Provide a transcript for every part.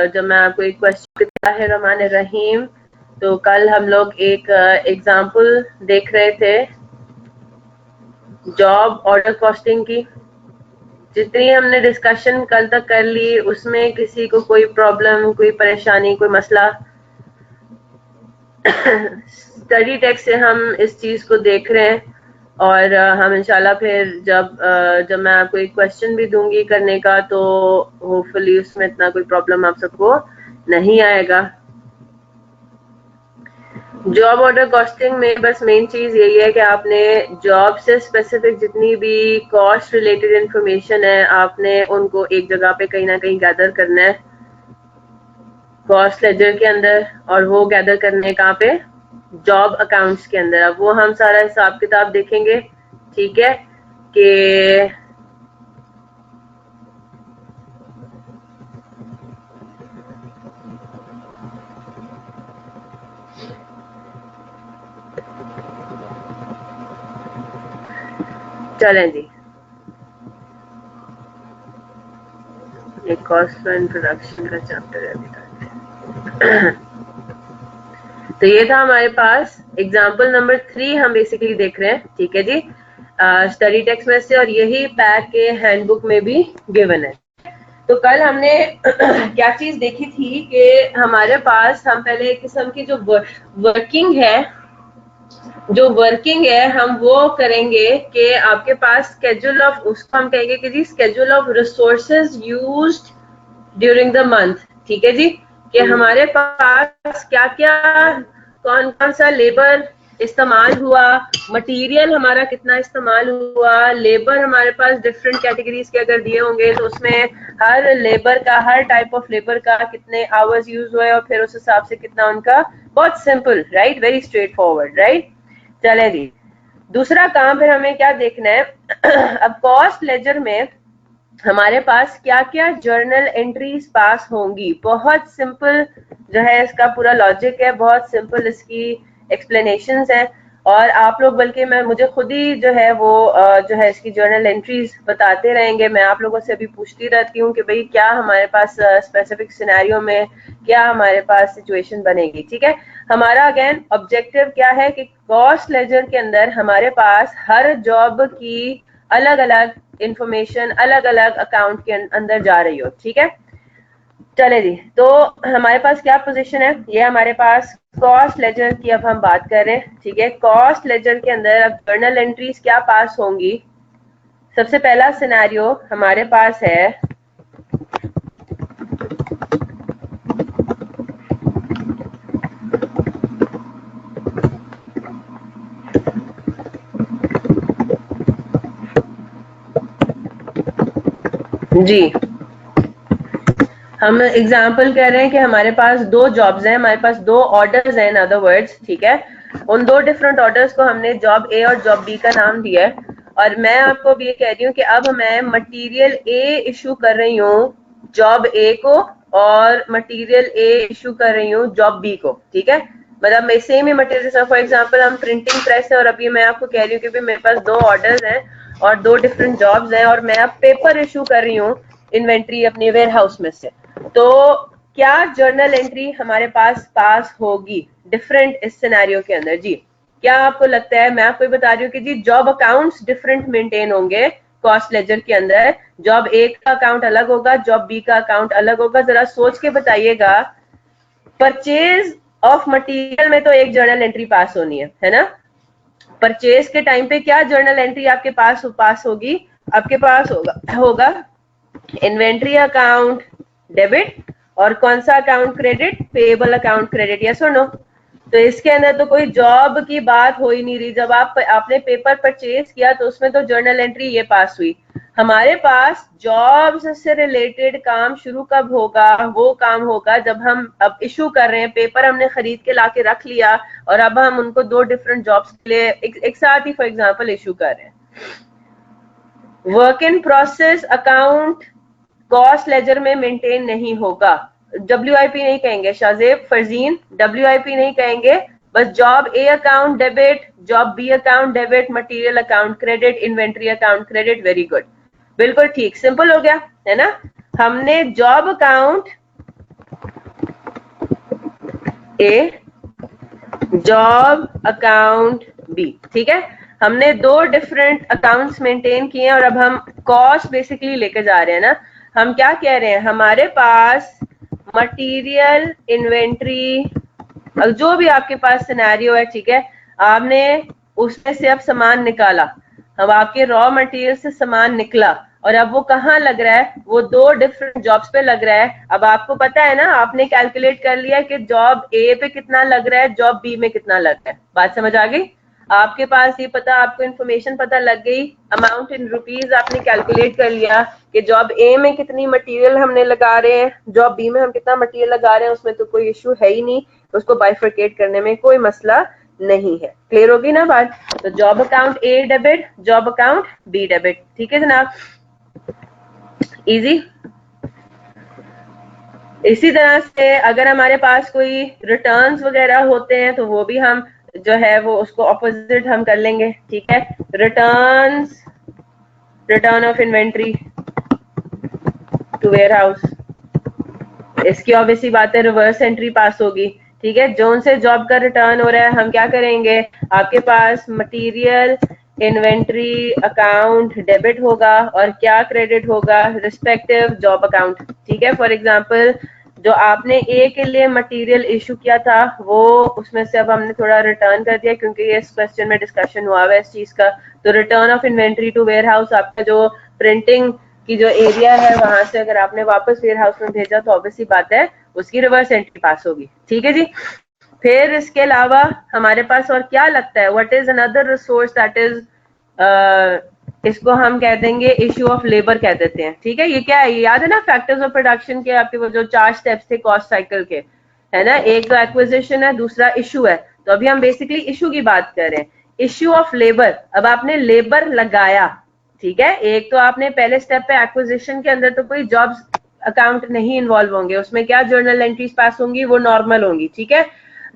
जब मैं आपको एक क्वेश्चन रहमान रहीम, तो कल हम लोग एक एग्जाम्पल देख रहे थे जॉब ऑर्डर कॉस्टिंग की। जितनी हमने डिस्कशन कल तक कर ली उसमें किसी को कोई प्रॉब्लम, कोई परेशानी, कोई मसला? स्टडी टेक्स्ट से हम इस चीज को देख रहे हैं और हम इंशाल्लाह फिर जब मैं आपको एक क्वेश्चन भी दूंगी करने का, तो होपफुली उसमें इतना कोई प्रॉब्लम आप सबको नहीं आएगा। जॉब ऑर्डर कॉस्टिंग में बस मेन चीज यही है कि आपने जॉब से स्पेसिफिक जितनी भी कॉस्ट रिलेटेड इंफॉर्मेशन है, आपने उनको एक जगह पे कहीं ना कहीं गैदर करना है कॉस्ट लेजर के अंदर, और वो गैदर करने कहाँ पे? जॉब अकाउंट्स के अंदर। अब वो हम सारा हिसाब किताब देखेंगे, ठीक है? कि चलें जी, एक कॉस्ट इंट्रोडक्शन का चैप्टर है अभी तक। तो ये था हमारे पास एग्जाम्पल नंबर 3 हम बेसिकली देख रहे हैं, ठीक है जी, स्टडी टेक्स्ट में से, और यही पैक के हैंडबुक में भी गिवन है। तो कल हमने क्या चीज देखी थी कि हमारे पास, हम पहले एक किस्म की जो वर्किंग है हम वो करेंगे कि आपके पास स्केड्यूल ऑफ, उसको हम कहेंगे कि जी schedule of resources used during the month, ठीक है जी, कि हमारे पास क्या क्या, कौन कौन सा लेबर इस्तेमाल हुआ, मटेरियल हमारा कितना इस्तेमाल हुआ, लेबर हमारे पास डिफरेंट कैटेगरीज के अगर दिए होंगे तो उसमें हर लेबर का, हर टाइप ऑफ लेबर का कितने आवर्स यूज हुए, और फिर उस हिसाब से कितना उनका, बहुत simple, right, very straight forward, right. चले जी, दूसरा काम फिर हमें क्या देखना है। अब कॉस्ट लेजर में हमारे पास क्या क्या जर्नल एंट्रीज पास होंगी। बहुत सिंपल जो है इसका पूरा लॉजिक है, बहुत सिंपल इसकी एक्सप्लेनेशंस हैं, और आप लोग, बल्कि मुझे खुद ही जो है वो जो है इसकी जर्नल एंट्रीज बताते रहेंगे। मैं आप लोगों से अभी पूछती रहती हूँ कि भाई क्या हमारे पास स्पेसिफिक सिनेरियो में क्या हमारे पास सिचुएशन बनेगी, ठीक है। हमारा अगेन ऑब्जेक्टिव क्या है कि कॉस्ट लेजर के अंदर हमारे पास हर जॉब की अलग अलग इंफॉर्मेशन अलग अलग अकाउंट के अंदर जा रही हो, ठीक है। चले जी, तो हमारे पास क्या पोजीशन है, ये हमारे पास कॉस्ट लेजर की अब हम बात कर रहे हैं, ठीक है। कॉस्ट लेजर के अंदर अब जर्नल एंट्रीज क्या पास होंगी। सबसे पहला सिनेरियो हमारे पास है, जी हम एग्जाम्पल कह रहे हैं कि हमारे पास दो जॉब्स हैं, हमारे पास दो ऑर्डर्स हैं, इन अदर वर्ड्स, ठीक है। उन दो डिफरेंट ऑर्डर्स को हमने जॉब ए और जॉब बी का नाम दिया है, और मैं आपको भी ये कह रही हूँ कि अब मैं मटेरियल ए इशू कर रही हूँ जॉब ए को, और मटेरियल ए इशू कर रही हूँ जॉब बी को, ठीक है। मतलब मैं same he material, for example हम प्रिंटिंग प्रेस है, और अभी मैं आपको कह रही हूँ कि मेरे पास दो ऑर्डर्स हैं और दो डिफरेंट जॉब्स हैं, और मैं अब पेपर इशू कर रही हूँ इन्वेंट्री अपनी वेयर हाउस में से। तो क्या जर्नल एंट्री हमारे पास होगी डिफरेंट इस सिनेरियो के अंदर जी? क्या आपको लगता है? मैं आपको बता रही हूँ कि जी जॉब अकाउंट्स डिफरेंट मेंटेन होंगे कॉस्ट लेजर के अंदर। जॉब ए का अकाउंट अलग होगा, जॉब बी का अकाउंट अलग होगा। जरा सोच के बताइएगा, परचेज ऑफ मटेरियल में तो एक जर्नल एंट्री पास होनी है ना। परचेज के टाइम पे क्या जर्नल एंट्री आपके पास होगी? आपके पास होगा इन्वेंट्री अकाउंट डेबिट, और कौन सा account credit? Payable account credit, yes और नो? तो इसके अंदर तो कोई जॉब की बात हो ही नहीं रही। जब आपने पेपर परचेज किया तो उसमें तो जर्नल एंट्री ये पास हुई। हमारे पास जॉब्स से रिलेटेड काम शुरू कब होगा? वो काम होगा जब हम अब इशू कर रहे हैं, पेपर हमने खरीद के लाके रख लिया और अब हम उनको दो डिफरेंट जॉब्स के लिए एक साथ ही फॉर एग्जांपल इशू कर रहे हैं। Work in process account cost ledger में मेंटेन नहीं होगा। WIP नहीं कहेंगे शाहजेब फरजीन, WIP नहीं कहेंगे, बस job A account debit, job B account debit, material account credit, inventory account credit. Very good, बिल्कुल ठीक, सिंपल हो गया है ना। हमने job account A, job account B. ठीक है, हमने दो डिफरेंट अकाउंट्स मेंटेन किए हैं और अब हम कॉस्ट बेसिकली लेके जा रहे हैं ना। हम क्या कह रहे हैं, हमारे पास मटेरियल, इन्वेंट्री, जो भी आपके पास सिनेरियो है, ठीक है, आपने उसमें से अब सामान निकाला, अब आपके रॉ मटेरियल से सामान निकला और अब वो कहाँ लग रहा है, वो दो डिफरेंट जॉब्स पे लग रहा है। अब आपको पता है ना, आपने कैलकुलेट कर लिया कि जॉब ए पे कितना लग रहा है, जॉब बी में कितना लग रहा है। बात समझ आ गई? आपके पास ये पता, आपको इन्फॉर्मेशन पता लग गई, अमाउंट इन रुपीज आपने कैलकुलेट कर लिया कि जॉब ए में कितनी मटेरियल हमने लगा रहे हैं, जॉब बी में हम कितना मटेरियल लगा रहे हैं, उसमें तो कोई इशू है ही नहीं, उसको बाइफरकेट करने में कोई मसला नहीं है। क्लियर होगी ना बात? तो job account A debit, job account B debit. ठीक है जनाब, इजी। इसी तरह से अगर हमारे पास कोई रिटर्न्स वगैरह होते हैं तो वो भी हम जो है वो उसको ऑपोजिट हम कर लेंगे। ठीक है, returns, return of inventory to warehouse, इसकी ऑब्वियसली बात है रिवर्स एंट्री पास होगी। ठीक है, जोन से जॉब का रिटर्न हो रहा है, हम क्या करेंगे, आपके पास मटेरियल इन्वेंट्री अकाउंट डेबिट होगा और क्या क्रेडिट होगा, रिस्पेक्टिव जॉब अकाउंट। ठीक है, फॉर एग्जांपल जो आपने ए के लिए मटेरियल इशू किया था वो उसमें से अब हमने थोड़ा रिटर्न कर दिया क्योंकि ये इस क्वेश्चन में डिस्कशन हुआ है इस चीज का। तो return of inventory to warehouse, आपका जो प्रिंटिंग की जो एरिया है वहां से अगर आपने वापस वेयर हाउस में भेजा तो ऑब्वियसली बात है उसकी रिवर्स एंट्री पास होगी। ठीक है जी। फिर इसके अलावा हमारे पास और क्या लगता है, what is another resource that is, इसको हम कह देंगे इश्यू ऑफ लेबर कह देते हैं। ठीक है, ये क्या है, ये याद है ना फैक्टर्स ऑफ प्रोडक्शन के आपके वो जो 4 स्टेप्स थे कॉस्ट साइकिल के, है ना, एक तो एक्विजिशन है, दूसरा इशू है। तो अभी हम बेसिकली इशू की बात कर रहे हैं, इशू ऑफ लेबर। अब आपने लेबर लगाया, ठीक है, एक तो आपने पहले स्टेप पे एक्विजिशन के अंदर तो कोई जॉब्स अकाउंट नहीं इन्वॉल्व होंगे, उसमें क्या जर्नल एंट्रीज पास होंगी, वो नॉर्मल होंगी। ठीक है,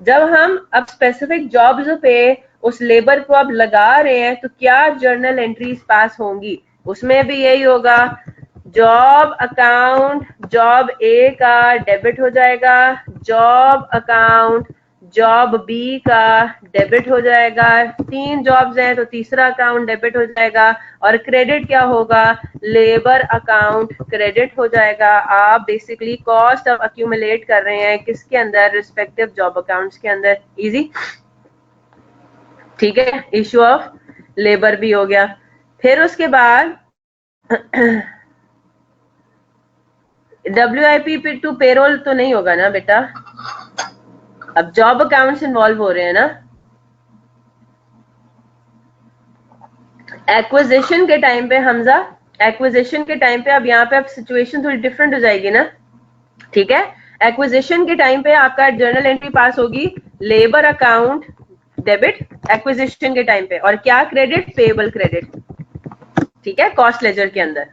जब हम अब स्पेसिफिक जॉब्स पे उस लेबर को अब लगा रहे हैं तो क्या जर्नल एंट्रीज पास होंगी, उसमें भी यही होगा, जॉब अकाउंट जॉब ए का डेबिट हो जाएगा, जॉब अकाउंट जॉब बी का डेबिट हो जाएगा, 3 जॉब्स हैं तो तीसरा अकाउंट डेबिट हो जाएगा, और क्रेडिट क्या होगा, लेबर अकाउंट क्रेडिट हो जाएगा। आप बेसिकली कॉस्ट अब अक्यूमुलेट कर रहे हैं किसके अंदर, रिस्पेक्टिव जॉब अकाउंट्स के अंदर। इजी। ठीक है, इशू ऑफ लेबर भी हो गया। फिर उसके बाद WIP टू पेरोल तो नहीं होगा ना बेटा, अब जॉब अकाउंट्स इन्वॉल्व हो रहे हैं ना। एक्विजिशन के टाइम पे हमजा, एक्विजिशन के टाइम पे अब यहाँ पे अब सिचुएशन थोड़ी डिफरेंट हो जाएगी ना। ठीक है, एक्विजिशन के टाइम पे आपका जर्नल एंट्री पास होगी, लेबर अकाउंट डेबिट एक्विजिशन के टाइम पे, और क्या क्रेडिट, पेएबल क्रेडिट। ठीक है, कॉस्ट लेजर के अंदर।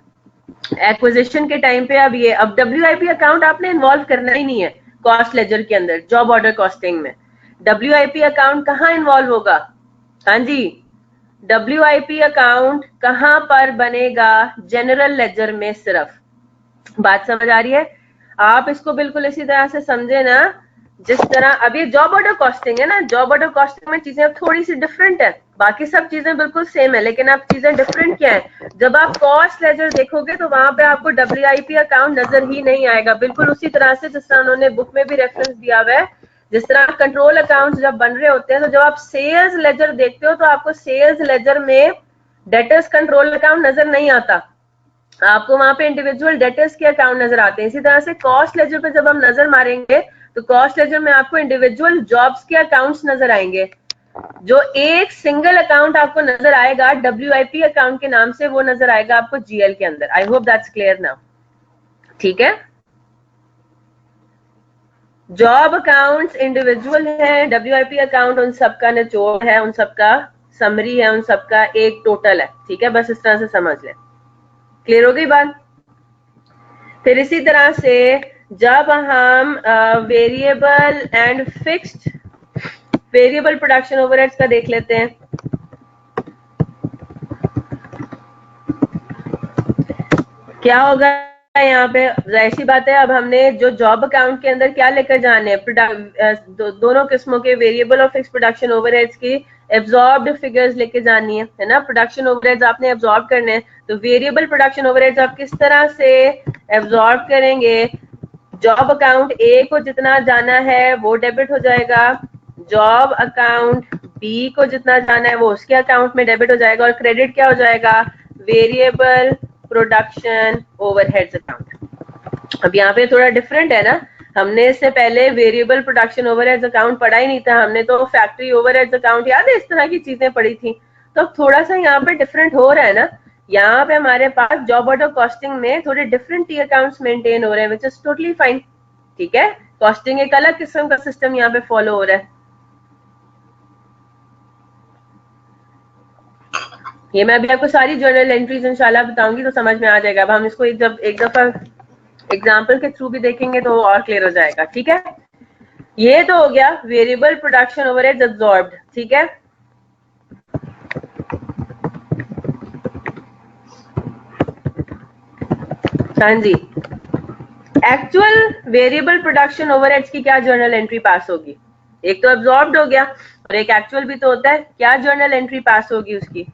एक्विजिशन के टाइम पे अब ये, अब WIP अकाउंट आपने इन्वॉल्व करना ही नहीं है कॉस्ट लेजर के अंदर, जॉब ऑर्डर कॉस्टिंग में। WIP अकाउंट कहाँ इन्वॉल्व होगा, हाँ जी, WIP अकाउंट कहां पर बनेगा, जनरल लेजर में सिर्फ। बात समझ आ रही है? आप इसको बिल्कुल इसी तरह से समझे ना जिस तरह अब ये जॉब ऑर्डर कॉस्टिंग है ना, जॉब ऑर्डर कॉस्टिंग में चीजें अब थोड़ी सी डिफरेंट है, बाकी सब चीजें बिल्कुल सेम है लेकिन अब चीजें डिफरेंट क्या है, जब आप कॉस्ट लेजर देखोगे तो वहां पे आपको WIP अकाउंट नजर ही नहीं आएगा, बिल्कुल उसी तरह से जिस तरह उन्होंने बुक में भी रेफरेंस दिया हुआ है। जिस तरह कंट्रोल अकाउंट्स जब बन रहे होते हैं तो जब आप सेल्स लेजर देखते हो तो आपको सेल्स लेजर में डेटर्स कंट्रोल अकाउंट नजर नहीं आता, आपको वहां पे इंडिविजुअल डेटर्स के अकाउंट नजर आते हैं। इसी तरह से कॉस्ट लेजर पे जब हम नजर मारेंगे तो कॉस्ट लेजर में आपको इंडिविजुअल जॉब्स के अकाउंट्स नजर आएंगे, जो एक सिंगल अकाउंट आपको नजर आएगा WIP अकाउंट के नाम से, वो नजर आएगा आपको GL के अंदर। I hope that's clear now. ठीक है, जॉब अकाउंट्स इंडिविजुअल है, WIP अकाउंट उन सबका निचोड़ है, उन सबका समरी है, उन सबका एक टोटल है। ठीक है, बस इस तरह से समझ लें। क्लियर हो गई बात? फिर इसी तरह से जब हम variable and fixed, variable production overheads का देख लेते हैं। क्या होगा यहाँ पे जाहिर सी बात है, अब हमने जो जॉब अकाउंट के अंदर क्या लेकर जाने हैं, दोनों किस्मों के वेरिएबल और फिक्स प्रोडक्शन ओवरहेड्स की एब्जॉर्ब्ड फिगर्स लेके जानी है ना। प्रोडक्शन ओवरहेड्स आपने एब्जॉर्ब करने हैं, तो वेरिएबल प्रोडक्शन ओवरहेड्स आप किस तरह से एब्जॉर्ब करेंगे? जॉब अकाउंट ए को जितना जाना है वो डेबिट हो जाएगा, जॉब अकाउंट बी को जितना जाना है वो उसके अकाउंट में डेबिट हो जाएगा, और क्रेडिट क्या हो जाएगा? Variable production overheads account. अब यहाँ पे थोड़ा डिफरेंट है ना, हमने इससे पहले वेरिएबल प्रोडक्शन ओवरहेड्स अकाउंट पढ़ा ही नहीं था, हमने तो फैक्ट्री ओवरहेड्स अकाउंट, याद है, इस तरह की चीजें पढ़ी थी। तो अब थोड़ा सा यहाँ पे डिफरेंट हो रहा है ना, यहाँ पे हमारे पास जॉब ऑर्डर कॉस्टिंग में थोड़े डिफरेंट टी अकाउंट्स मेंटेन हो रहे हैं, विच इज टोटली फाइन। ठीक है, कॉस्टिंग एक अलग किस्म का सिस्टम यहाँ पे फॉलो हो रहा है। ये मैं अभी आपको सारी जर्नल एंट्रीज इंशाल्लाह बताऊंगी तो समझ में आ जाएगा। अब हम इसको एक दफा एग्जाम्पल के थ्रू भी देखेंगे तो और क्लियर हो जाएगा। ठीक है, ये तो हो गया वेरिएबल प्रोडक्शन ओवरहेड्स एब्जॉर्ब्ड। ठीक है, हाँ जी, एक्चुअल वेरिएबल प्रोडक्शन ओवरहेड्स की क्या जर्नल एंट्री पास होगी? एक तो एब्जॉर्ब्ड हो गया और एक एक्चुअल भी तो होता है, क्या जर्नल एंट्री पास होगी उसकी?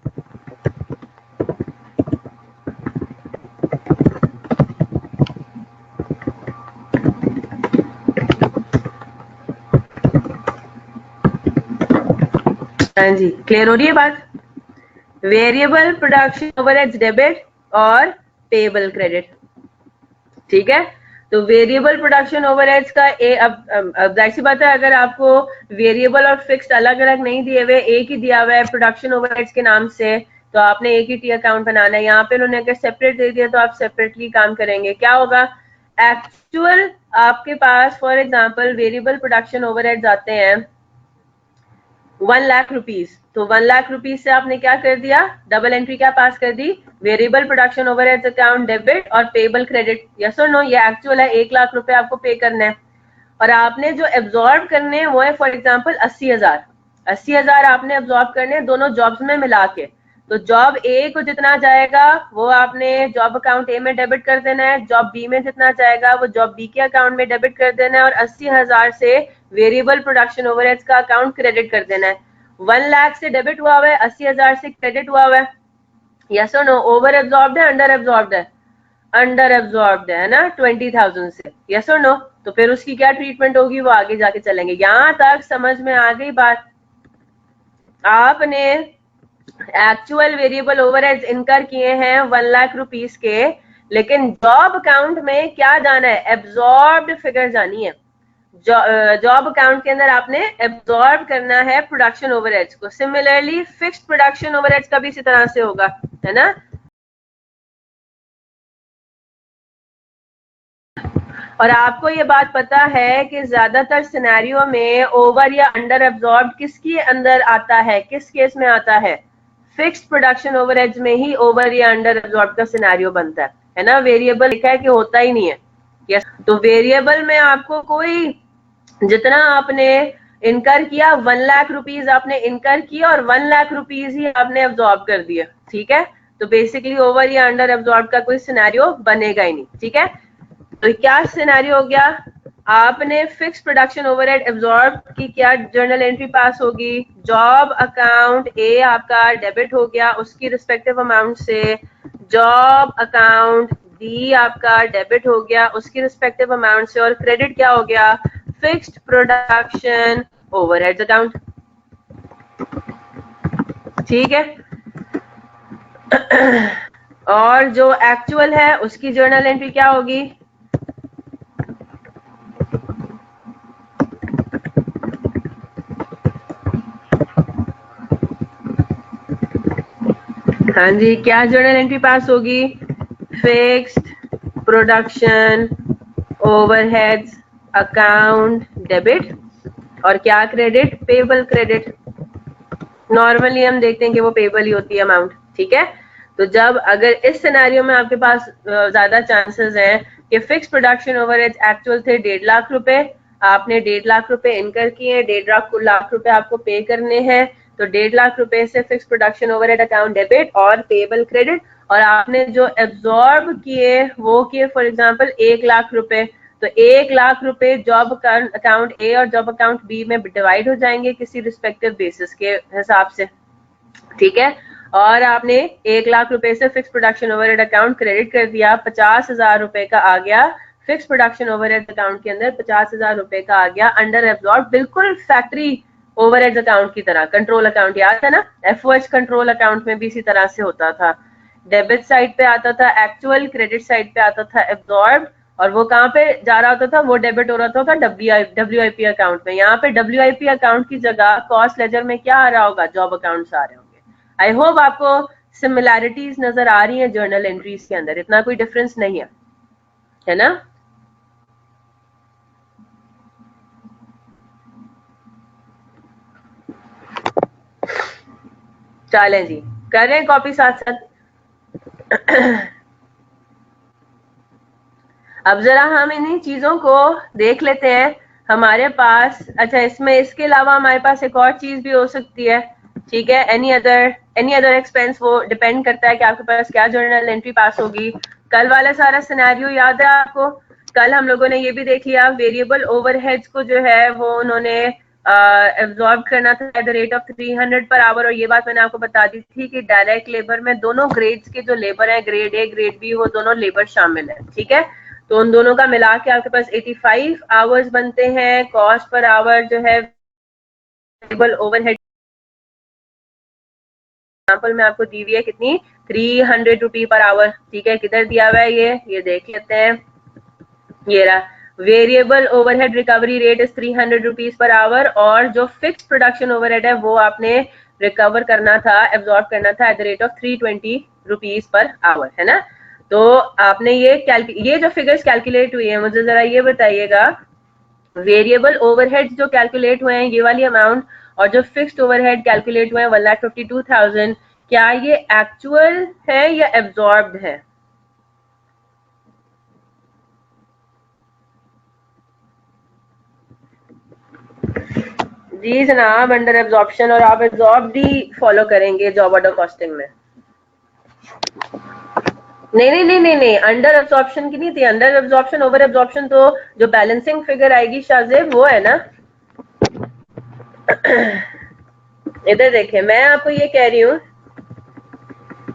हाँ जी, क्लियर हो रही है बात? वेरिएबल प्रोडक्शन ओवरहेड्स डेबिट और पेएबल क्रेडिट। ठीक है, तो वेरिएबल प्रोडक्शन ओवरहेड्स का अब जाहिर सी बात है, अगर आपको वेरिएबल और फिक्स्ड अलग अलग नहीं दिए हुए, एक ही दिया हुआ है प्रोडक्शन ओवरहेड्स के नाम से, तो आपने एक ही टी अकाउंट बनाना है। यहाँ पे उन्होंने अगर सेपरेट दे दिया तो आप सेपरेटली काम करेंगे। क्या होगा? एक्चुअल आपके पास for example variable production overheads आते हैं 1 लाख रुपीज, तो 1 लाख रुपीज से आपने क्या कर दिया? डबल एंट्री क्या पास कर दी? Variable production overheads account debit और पेएबल क्रेडिट। यस और नो? ये एक्चुअल है, 1 लाख रुपए आपको पे करना है, और आपने जो एब्जॉर्ब करने हैं वो है फॉर एग्जाम्पल 80,000। 80,000 आपने एब्जॉर्ब करने हैं दोनों जॉब्स में मिला के। तो जॉब ए को जितना जाएगा वो आपने जॉब अकाउंट ए में डेबिट कर देना है, जॉब बी में जितना जाएगा वो जॉब बी के अकाउंट में डेबिट कर देना है, और 80,000 से वेरिएबल प्रोडक्शन ओवरहेड्स का अकाउंट क्रेडिट कर देना है। 1 लाख से डेबिट हुआ हुआ है, 80,000 से क्रेडिट हुआ हुआ है। यस और नो? ओवर एब्जॉर्ब्ड है, अंडर एब्जॉर्ब्ड है? अंडर एब्जॉर्ब्ड है ना 20,000 से। यस और नो? तो फिर उसकी क्या ट्रीटमेंट होगी वो आगे जाके चलेंगे। यहां तक समझ में आ गई बात? आपने एक्चुअल वेरिएबल ओवरहेड्स इनकर किए हैं 1 लाख रुपीस के, लेकिन जॉब अकाउंट में क्या जाना है? एब्जॉर्ब्ड फिगर जानी है। जॉब अकाउंट के अंदर आपने एब्जॉर्ब करना है प्रोडक्शन ओवरहेड्स को। सिमिलरली फिक्स्ड प्रोडक्शन ओवरहेड्स का भी इसी तरह से होगा, है ना? और आपको ये बात पता है कि ज्यादातर सिनेरियो में ओवर या अंडर एब्जॉर्ब किसके अंदर आता है, किस केस में आता है? फिक्स्ड प्रोडक्शन ओवरहेड्स में ही ओवर या अंडर एब्जॉर्ब का सिनेरियो बनता है ना? वेरिएबल लिखा है कि होता ही नहीं है। यस, तो वेरिएबल में आपको कोई, जितना आपने इनकर किया 1 लाख रुपीज आपने इनकर किया और 1 लाख रुपीज ही आपने एब्जॉर्ब कर दिया। ठीक है, तो बेसिकली ओवर या अंडर एब्जॉर्ब का कोई सिनेरियो बनेगा ही नहीं। ठीक है, तो क्या सिनेरियो हो गया? आपने फिक्स प्रोडक्शन ओवरहेड एब्जॉर्ब की, क्या जर्नल एंट्री पास होगी? जॉब अकाउंट ए आपका डेबिट हो गया उसकी रिस्पेक्टिव अमाउंट से, जॉब अकाउंट बी आपका डेबिट हो गया उसकी रिस्पेक्टिव अमाउंट से, और क्रेडिट क्या हो गया? Fixed production overheads account. ठीक है, और जो एक्चुअल है उसकी जर्नल एंट्री क्या होगी? हाँ जी, क्या जर्नल एंट्री पास होगी? Fixed production overheads account debit, और क्या क्रेडिट? Payable credit. नॉर्मली हम देखते हैं कि वो पेबल ही होती है अमाउंट। ठीक है, तो जब अगर इस सिनेरियो में आपके पास ज्यादा चांसेस हैं कि फिक्स प्रोडक्शन ओवरहेड्स एक्चुअल थे 1.5 लाख रुपए, आपने 1.5 लाख रुपए इनकर किए, 1.5 लाख रुपए आपको पे करने हैं, तो 1.5 लाख रुपए से fix production overhead account debit और पेबल क्रेडिट, और आपने जो एब्जॉर्ब किए वो किए फॉर एग्जांपल 1 लाख रुपए, तो 1 लाख रुपए जॉब अकाउंट ए और जॉब अकाउंट बी में डिवाइड हो जाएंगे किसी रिस्पेक्टिव बेसिस के हिसाब से, ठीक है। और आपने 1 लाख रुपए से fix production overhead account credit कर दिया, 50,000 रुपए का आ गया फिक्स प्रोडक्शन ओवरहेड अकाउंट के अंदर, 50,000 रुपए का आ गया अंडर एब्जॉर्ब, बिल्कुल फैक्ट्री ओवरहेड अकाउंट की तरह। कंट्रोल अकाउंट याद है ना, एफओएच कंट्रोल अकाउंट में भी इसी तरह से होता था। डेबिट साइड पे आता था एक्चुअल, क्रेडिट साइड पे आता था एब्जॉर्ब, और वो कहाँ पे जा रहा होता था, वो डेबिट हो रहा था डब्ल्यूआईपी अकाउंट में। यहाँ पे डब्ल्यूआईपी अकाउंट की जगह कॉस्ट लेजर में क्या आ रहा होगा, जॉब अकाउंट्स आ रहे होंगे। आई होप आपको सिमिलैरिटीज नजर आ रही है जर्नल एंट्रीज के अंदर, इतना कोई डिफरेंस नहीं है ना। चलें जी, कर रहे हैं कॉपी साथ साथ। अब जरा हम इन्हीं चीजों को देख लेते हैं। हमारे पास, अच्छा इसमें इसके अलावा हमारे पास एक और चीज भी हो सकती है, ठीक है। एनी अदर एक्सपेंस, वो डिपेंड करता है कि आपके पास क्या जर्नल एंट्री पास होगी। कल वाला सारा सिनेरियो याद है आपको, कल हम लोगों ने ये भी देख लिया, वेरिएबल ओवरहेड्स को जो है वो उन्होंने एब्जॉर्ब करना था at the rate of 300 per hour. और ये बात मैंने आपको बता दी थी कि डायरेक्ट लेबर में दोनों ग्रेड्स के जो लेबर है, ग्रेड ए ग्रेड बी, वो दोनों लेबर शामिल है, ठीक है। तो उन दोनों का मिला के आपके पास 85 आवर्स बनते हैं। कॉस्ट पर आवर जो है वेरिएबल ओवरहेड एग्जाम्पल में आपको दी हुई है कितनी, 300 रुपी पर आवर, ठीक है। किधर दिया हुआ है ये देख लेते हैं। ये रहा, variable overhead recovery rate is 300 rupees per hour, और जो फिक्स प्रोडक्शन ओवरहेड है वो आपने रिकवर करना था, एब्जॉर्ब करना था at the rate of 320 rupees per hour, है ना। तो आपने ये जो फिगर्स कैलकुलेट हुई है, मुझे जरा ये बताइएगा, वेरिएबल ओवरहेड जो कैलकुलेट हुए हैं ये वाली अमाउंट, और जो फिक्स्ड ओवरहेड कैलकुलेट हुए हैं 1,52,000, क्या ये एक्चुअल है या एब्जॉर्ब्ड है? जी जनाब, अंडर एब्जॉर्प्शन, और आप एब्जॉर्ब ही फॉलो करेंगे जॉब ऑर्डर कॉस्टिंग में। नहीं, अंडर एब्जॉर्प्शन की नहीं थी। अंडर एब्जॉर्प्शन, ओवर एब्जॉर्प्शन तो जो बैलेंसिंग फिगर आएगी शाहजेब, वो है ना। इधर देखें, मैं आपको ये कह रही हूँ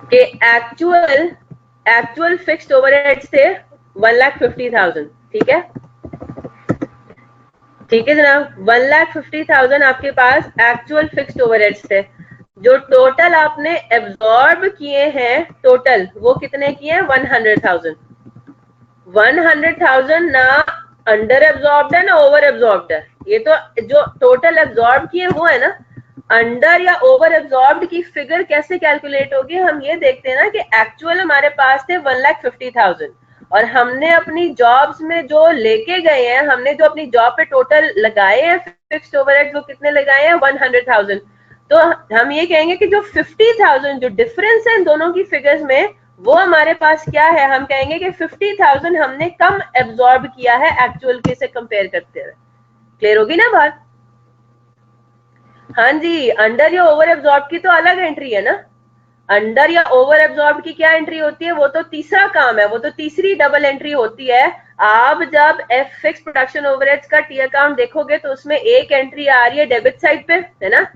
कि एक्चुअल फिक्स्ड ओवरहेड से 1,50,000, ठीक है, ठीक है जनाब। 1,50,000 आपके पास एक्चुअल फिक्स्ड ओवरहेड्स थे। जो टोटल आपने एब्जॉर्ब किए हैं, टोटल वो कितने किए हैं, 100,000। 100,000 ना अंडर एब्जॉर्ब्ड है ना ओवर एब्जॉर्ब्ड है, ये तो जो टोटल एब्जॉर्ब किए वो है ना। अंडर या ओवर एब्जॉर्ब्ड की फिगर कैसे कैलकुलेट होगी, हम ये देखते हैं ना कि एक्चुअल हमारे पास थे 1,50,000, और हमने अपनी जॉब्स में जो लेके गए हैं, हमने जो अपनी जॉब पे टोटल लगाए हैं फिक्स्ड ओवरहेड, वो कितने लगाए हैं, 100,000। तो हम ये कहेंगे कि जो 50,000 जो डिफरेंस है इन दोनों की फिगर्स में, वो हमारे पास क्या है, हम कहेंगे कि 50,000 हमने कम एब्जॉर्ब किया है एक्चुअल के से कंपेयर करते हुए। क्लियर होगी ना बात? हाँ जी, अंडर या ओवर एब्जॉर्ब की तो अलग एंट्री है ना। अंडर या ओवर एब्जॉर्ब की क्या एंट्री होती है, वो तो तीसरा काम है, वो तो तीसरी डबल एंट्री होती है। आप जब एफ फिक्स प्रोडक्शन ओवरहेड्स का टी अकाउंट देखोगे तो उसमें एक एंट्री आ रही है डेबिट साइड पे, है ना,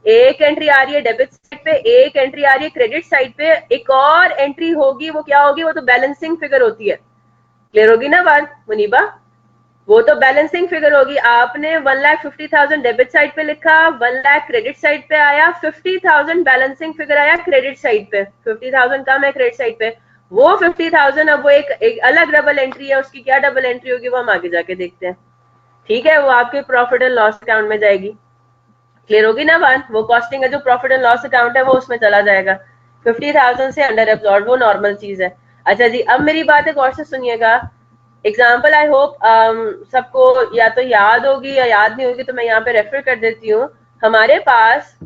एक एंट्री आ रही है डेबिट साइड पे, एक एंट्री आ रही है क्रेडिट साइड पे, एक और एंट्री होगी, वो क्या होगी, वो तो बैलेंसिंग फिगर होती है। क्लियर होगी ना बात मुनीबा? वो तो बैलेंसिंग फिगर होगी। आपने 1,50,000 डेबिट साइड पे लिखा, 1,00,000 क्रेडिट साइड पे आया, 50,000 बैलेंसिंग फिगर आया क्रेडिट साइड पे, 50,000 कम है क्रेडिट साइड पे। वो 50,000 अब वो एक अलग डबल एंट्री है, उसकी क्या डबल एंट्री होगी वो हम आगे जाके देखते हैं, ठीक है। वो आपके प्रॉफिट एंड लॉस अकाउंट में जाएगी। क्लियर होगी ना बात? वो कॉस्टिंग का जो प्रॉफिट एंड लॉस अकाउंट है वो उसमें चला जाएगा। 50,000 से अंडर एब्जॉर्ब, वो नॉर्मल चीज है। अच्छा जी, अब मेरी बात एक और से सुनिएगा। एग्जाम्पल आई होप सबको या तो याद होगी या याद नहीं होगी, तो मैं यहाँ पे रेफर कर देती हूँ। हमारे पास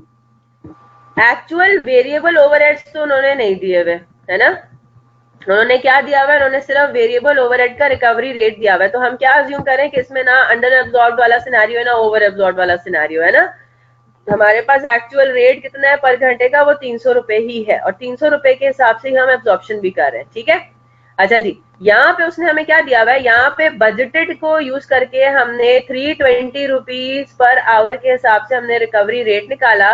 एक्चुअल वेरिएबल ओवरहेड्स तो उन्होंने नहीं दिए हुए, है ना। उन्होंने क्या दिया हुआ है, उन्होंने सिर्फ वेरिएबल ओवरहेड का रिकवरी रेट दिया हुआ है। तो हम क्या अज्यूम करें कि इसमें ना अंडर एब्जॉर्ब वाला सिनेरियो है ना ओवर एब्जॉर्ब वाला सिनेरियो, है ना। हमारे पास एक्चुअल रेट कितना है पर घंटे का, वो 300 रुपए ही है, और 300 रुपए के हिसाब से ही हम एब्जॉर्प्शन भी कर रहे हैं, ठीक है। अच्छा जी, यहाँ पे उसने हमें क्या दिया हुआ है, यहाँ पे बजटेड को यूज करके हमने 320 रुपीज पर आवर के हिसाब से हमने रिकवरी रेट निकाला,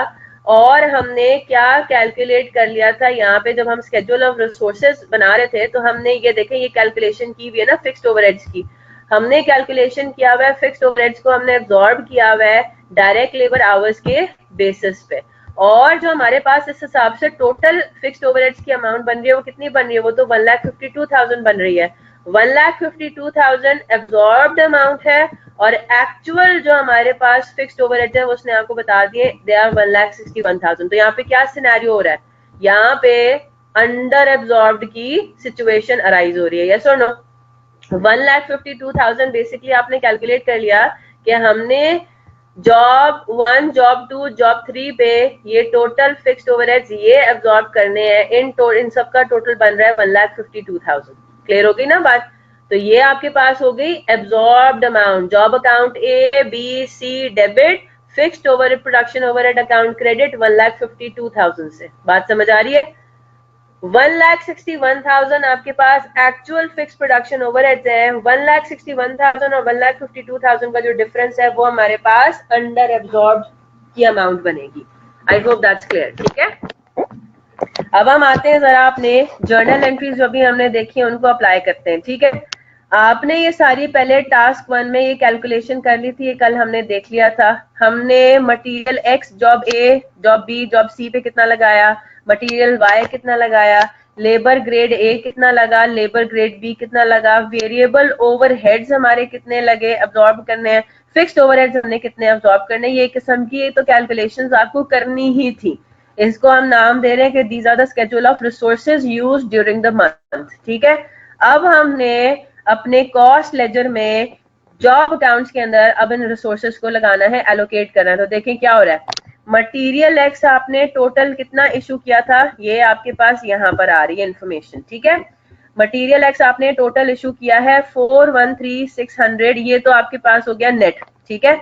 और हमने क्या कैलकुलेट कर लिया था यहाँ पे जब हम स्केड्यूल ऑफ रिसोर्सेज बना रहे थे, तो हमने ये देखें ये कैलकुलेशन की हुई है ना फिक्स्ड ओवरहेड्स की, हमने कैलकुलेशन किया हुआ है फिक्स्ड ओवरहेड्स को हमने एब्जॉर्ब किया हुआ है डायरेक्ट लेबर आवर्स के बेसिस पे, और जो हमारे पास इस हिसाब से टोटल फिक्स्ड ओवरहेड्स की अमाउंट बन रही है वो कितनी बन रही है, वो तो 1,52,000 बन रही है। 1,52,000 एब्जॉर्ब्ड अमाउंट है, और एक्चुअल जो हमारे पास फिक्स्ड ओवरहेड्स है वो उसने आपको बता दिए, दे आर 1,61,000। तो यहाँ पे क्या सिनेरियो हो रहा है, यहाँ पे अंडर एब्जॉर्ब्ड की सिचुएशन अराइज हो रही है, यस और नो। 1,52,000 बेसिकली आपने कैलकुलेट कर लिया कि हमने जॉब 1, जॉब 2, जॉब 3 पे ये टोटल फिक्स्ड ओवरहेड्स ये एब्जॉर्ब करने हैं, इन सबका टोटल बन रहा है 1,52,000। क्लियर हो गई ना बात। तो ये आपके पास हो गई absorbed amount, job account A B C debit, fixed over production overhead account credit 1,52,000 से। बात समझ आ रही है। 1,61,000 आपके पास एक्चुअल फिक्स प्रोडक्शन ओवरहेड्स है, 1,61,000 और 1,52,000 का जो डिफरेंस है वो हमारे पास अंडर एब्जॉर्ब की अमाउंट बनेगी। आई होप दैट्स क्लियर, ठीक है। अब हम आते हैं जरा अपने जर्नल एंट्रीज जो भी हमने देखी है उनको अप्लाई करते हैं, ठीक है। आपने ये सारी पहले टास्क 1 में ये कैलकुलेशन कर ली थी, ये कल हमने देख लिया था। हमने material x job A, job B, job C पे कितना लगाया, मटेरियल वाई कितना लगाया, लेबर ग्रेड ए कितना लगा, लेबर ग्रेड बी कितना लगा, वेरिएबल ओवरहेड्स हमारे कितने लगे एब्जॉर्ब करने हैं, फिक्स्ड ओवरहेड्स हमने कितने एब्जॉर्ब करने, ये किस्म की तो कैलकुलेशंस आपको करनी ही थी। इसको हम नाम दे रहे हैं कि these are the schedule of resources used during the month, ठीक है। अब हमने अपने कॉस्ट लेजर में जॉब अकाउंट्स के अंदर अब इन रिसोर्सेज को लगाना है, एलोकेट करना है। तो देखें क्या हो रहा है, मटेरियल एक्स आपने टोटल कितना इशू किया था, ये आपके पास यहाँ पर आ रही है इंफॉर्मेशन, ठीक है। मटेरियल एक्स आपने टोटल इशू किया है 413,600, ये तो आपके पास हो गया नेट, ठीक है।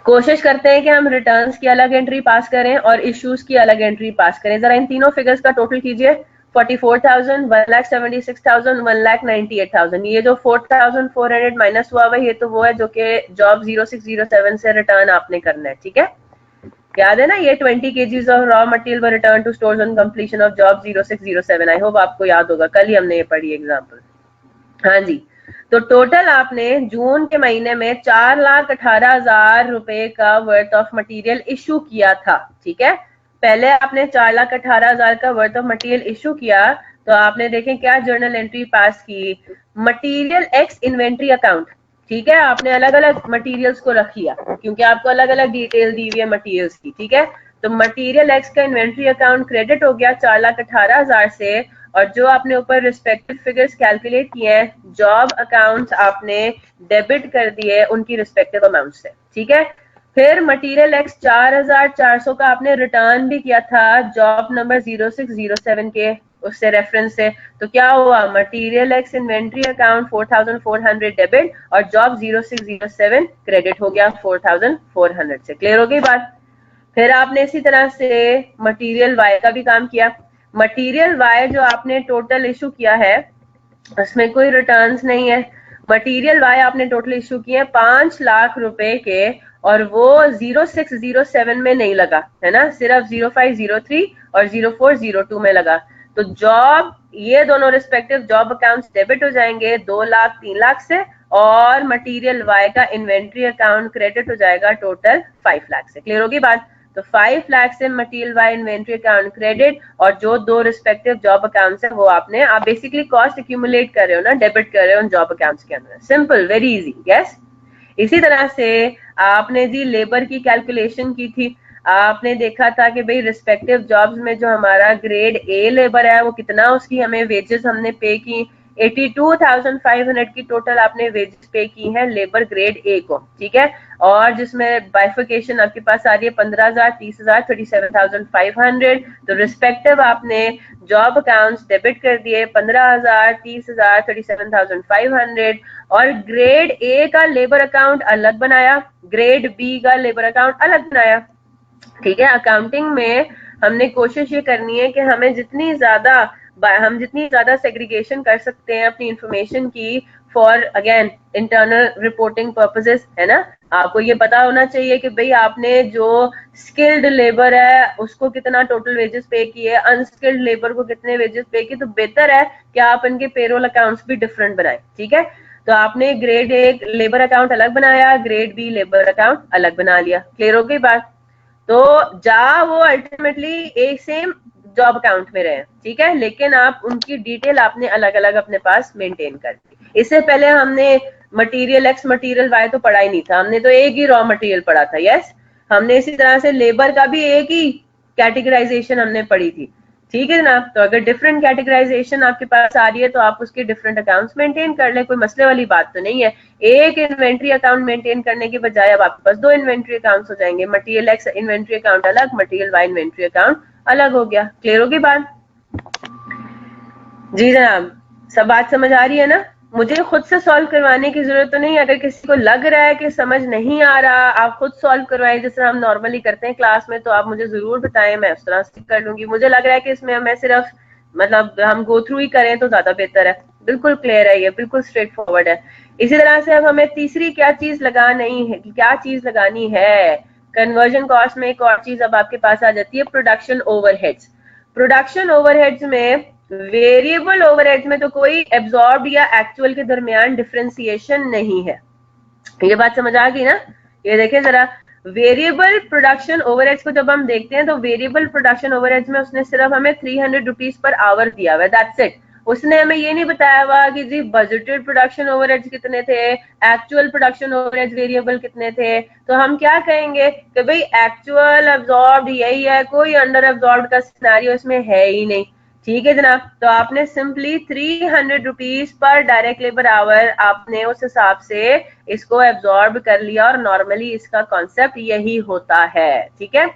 कोशिश करते हैं कि हम रिटर्न्स की अलग एंट्री पास करें और इश्यूज की अलग एंट्री पास करें। जरा इन तीनों फिगर्स का टोटल कीजिए, 44,000, 1,76,000, 1,98,000। ये जो 4,400 माइनस हुआ हुआ ये तो वो है जो कि जॉब 0607 से रिटर्न आपने करना है, ठीक है। याद है ना, ये 20 kgs of raw material were return to stores on completion of job 0607। I hope आपको याद होगा, कल ही हमने ये पढ़ी एग्जाम्पल। हाँ जी, तो टोटल आपने जून के महीने में 4,18,000 रुपए का वर्थ ऑफ मटेरियल इशू किया था, ठीक है। पहले आपने 4,18,000 का वर्थ ऑफ मटेरियल इशू किया, तो आपने देखें क्या जर्नल एंट्री पास की, मटेरियल एक्स इन्वेंट्री अकाउंट, ठीक है। आपने अलग अलग मटेरियल्स को रख लिया क्योंकि आपको अलग अलग डिटेल दी हुई है मटेरियल्स की, ठीक है। तो मटेरियल एक्स का इन्वेंट्री अकाउंट क्रेडिट हो गया 4,18,000 से, और जो आपने ऊपर रिस्पेक्टिव फिगर्स कैलकुलेट किए हैं जॉब अकाउंट्स आपने डेबिट कर दिए उनकी रिस्पेक्टिव अमाउंट से, ठीक है। फिर मटेरियल एक्स 4,400 का आपने रिटर्न भी किया था जॉब नंबर 0607 के उससे रेफरेंस से, तो क्या हुआ, material x inventory account 4,400 debit और जॉब 0607 क्रेडिट हो गया 4,400 से। क्लियर हो गई बात। फिर आपने इसी तरह से मटेरियल वाई का भी काम किया। मटेरियल वाई जो आपने टोटल इशू किया है उसमें कोई रिटर्न्स नहीं है। मटेरियल वाई आपने टोटल इशू किए 5 लाख रुपए के, और वो 0607 में नहीं लगा है ना, सिर्फ 0503 और 0402 में लगा। तो जॉब ये दोनों रिस्पेक्टिव जॉब अकाउंट्स डेबिट हो जाएंगे 2 लाख 3 लाख से, और मटेरियल वाई का इन्वेंट्री अकाउंट क्रेडिट हो जाएगा टोटल 5 लाख से। क्लियर होगी बात। तो 5 लाख से material Y inventory account credit, और जो दो रिस्पेक्टिव जॉब अकाउंट्स है वो आपने, आप बेसिकली कॉस्ट एक्यूमुलेट कर रहे हो ना, डेबिट कर रहे हो उन जॉब अकाउंट्स के अंदर। Simple, very easy, yes. इसी तरह से आपने जी लेबर की कैलकुलेशन की थी। आपने देखा था कि भाई रिस्पेक्टिव जॉब्स में जो हमारा ग्रेड ए लेबर है वो कितना उसकी हमें वेजेस हमने पे की, 82,500 की टोटल आपने वेजेस पे की है लेबर ग्रेड ए को, ठीक है। और जिसमें बाइफिकेशन आपके पास आ रही है 15,000, 30,000, 37,500। तो रिस्पेक्टिव आपने जॉब अकाउंट्स डेबिट कर दिए 15,000, 30,000, 37,500। और ग्रेड ए का लेबर अकाउंट अलग बनाया, ग्रेड बी का लेबर अकाउंट अलग बनाया, ठीक है। अकाउंटिंग में हमने कोशिश ये करनी है कि हम जितनी ज्यादा सेग्रीगेशन कर सकते हैं अपनी इंफॉर्मेशन की, for again internal reporting purposes, है ना। आपको ये पता होना चाहिए कि भाई आपने जो स्किल्ड लेबर है उसको कितना टोटल वेजेस पे किए, अनस्किल्ड लेबर को कितने वेजेस पे किए। तो बेहतर है कि आप इनके पेरोल अकाउंट्स भी डिफरेंट बनाएं, ठीक है। तो आपने ग्रेड ए लेबर अकाउंट अलग बनाया, ग्रेड बी लेबर अकाउंट अलग बना लिया। क्लियर हो गई बात। तो वो अल्टीमेटली एक सेम जॉब अकाउंट में रहे, ठीक है, लेकिन आप उनकी डिटेल आपने अलग अलग अपने पास मेंटेन कर दी। इससे पहले हमने मटेरियल एक्स मटेरियल वाई तो पढ़ा ही नहीं था, हमने तो एक ही रॉ मटेरियल पढ़ा था। यस, हमने इसी तरह से लेबर का भी एक ही कैटेगराइजेशन हमने पढ़ी थी, ठीक है जनाब। तो अगर डिफरेंट कैटेगराइजेशन आपके पास आ रही है तो आप उसके डिफरेंट अकाउंट्स मेंटेन कर ले, कोई मसले वाली बात तो नहीं है। एक इन्वेंट्री अकाउंट मेंटेन करने के बजाय अब आपके पास दो इन्वेंट्री अकाउंट्स हो जाएंगे, मटेरियल एक्स इन्वेंट्री अकाउंट अलग, मटेरियल वाई इन्वेंट्री अकाउंट अलग हो गया। क्लियर होगी बात? जी जनाब, सब बात समझ आ रही है ना? मुझे खुद से सॉल्व करवाने की जरूरत तो नहीं। अगर किसी को लग रहा है कि समझ नहीं आ रहा, आप खुद सॉल्व करवाएं जिस तरह हम नॉर्मली करते हैं क्लास में, तो आप मुझे जरूर बताएं, मैं उस तरह से कर लूंगी। मुझे लग रहा है कि इसमें हमें सिर्फ मतलब हम गो थ्रू ही करें तो ज्यादा बेहतर है। बिल्कुल क्लियर है, ये बिल्कुल स्ट्रेट फॉरवर्ड है। इसी तरह से अब हमें तीसरी क्या चीज लगानी है, कन्वर्जन कॉस्ट में एक और चीज अब आपके पास आ जाती है, प्रोडक्शन ओवरहेड्स। प्रोडक्शन ओवरहेड्स में, वेरिएबल ओवरहेड्स में तो कोई एब्जॉर्ब या एक्चुअल के दरमियान डिफरेंशिएशन नहीं है। ये बात समझ आ गई ना? ये देखें जरा, वेरिएबल प्रोडक्शन ओवरहेड्स को जब हम देखते हैं तो वेरिएबल प्रोडक्शन ओवरहेड्स में उसने सिर्फ हमें 300 रुपीज पर आवर दिया हुआ है, दैट्स इट। उसने हमें ये नहीं बताया हुआ कि जी बजटेड प्रोडक्शन ओवरहेड्स कितने थे, एक्चुअल प्रोडक्शन ओवरहेड्स वेरिएबल कितने थे। तो हम क्या कहेंगे कि भाई एक्चुअल अब्जॉर्ब यही है, कोई अंडर अब्जॉर्ब का सिनेरियो इसमें है ही नहीं, ठीक है जनाब। तो आपने simply 300 rupees per direct labour our आपने उस हिसाब से इसको एब्जॉर्ब कर लिया, और नॉर्मली इसका कॉन्सेप्ट यही होता है, ठीक है।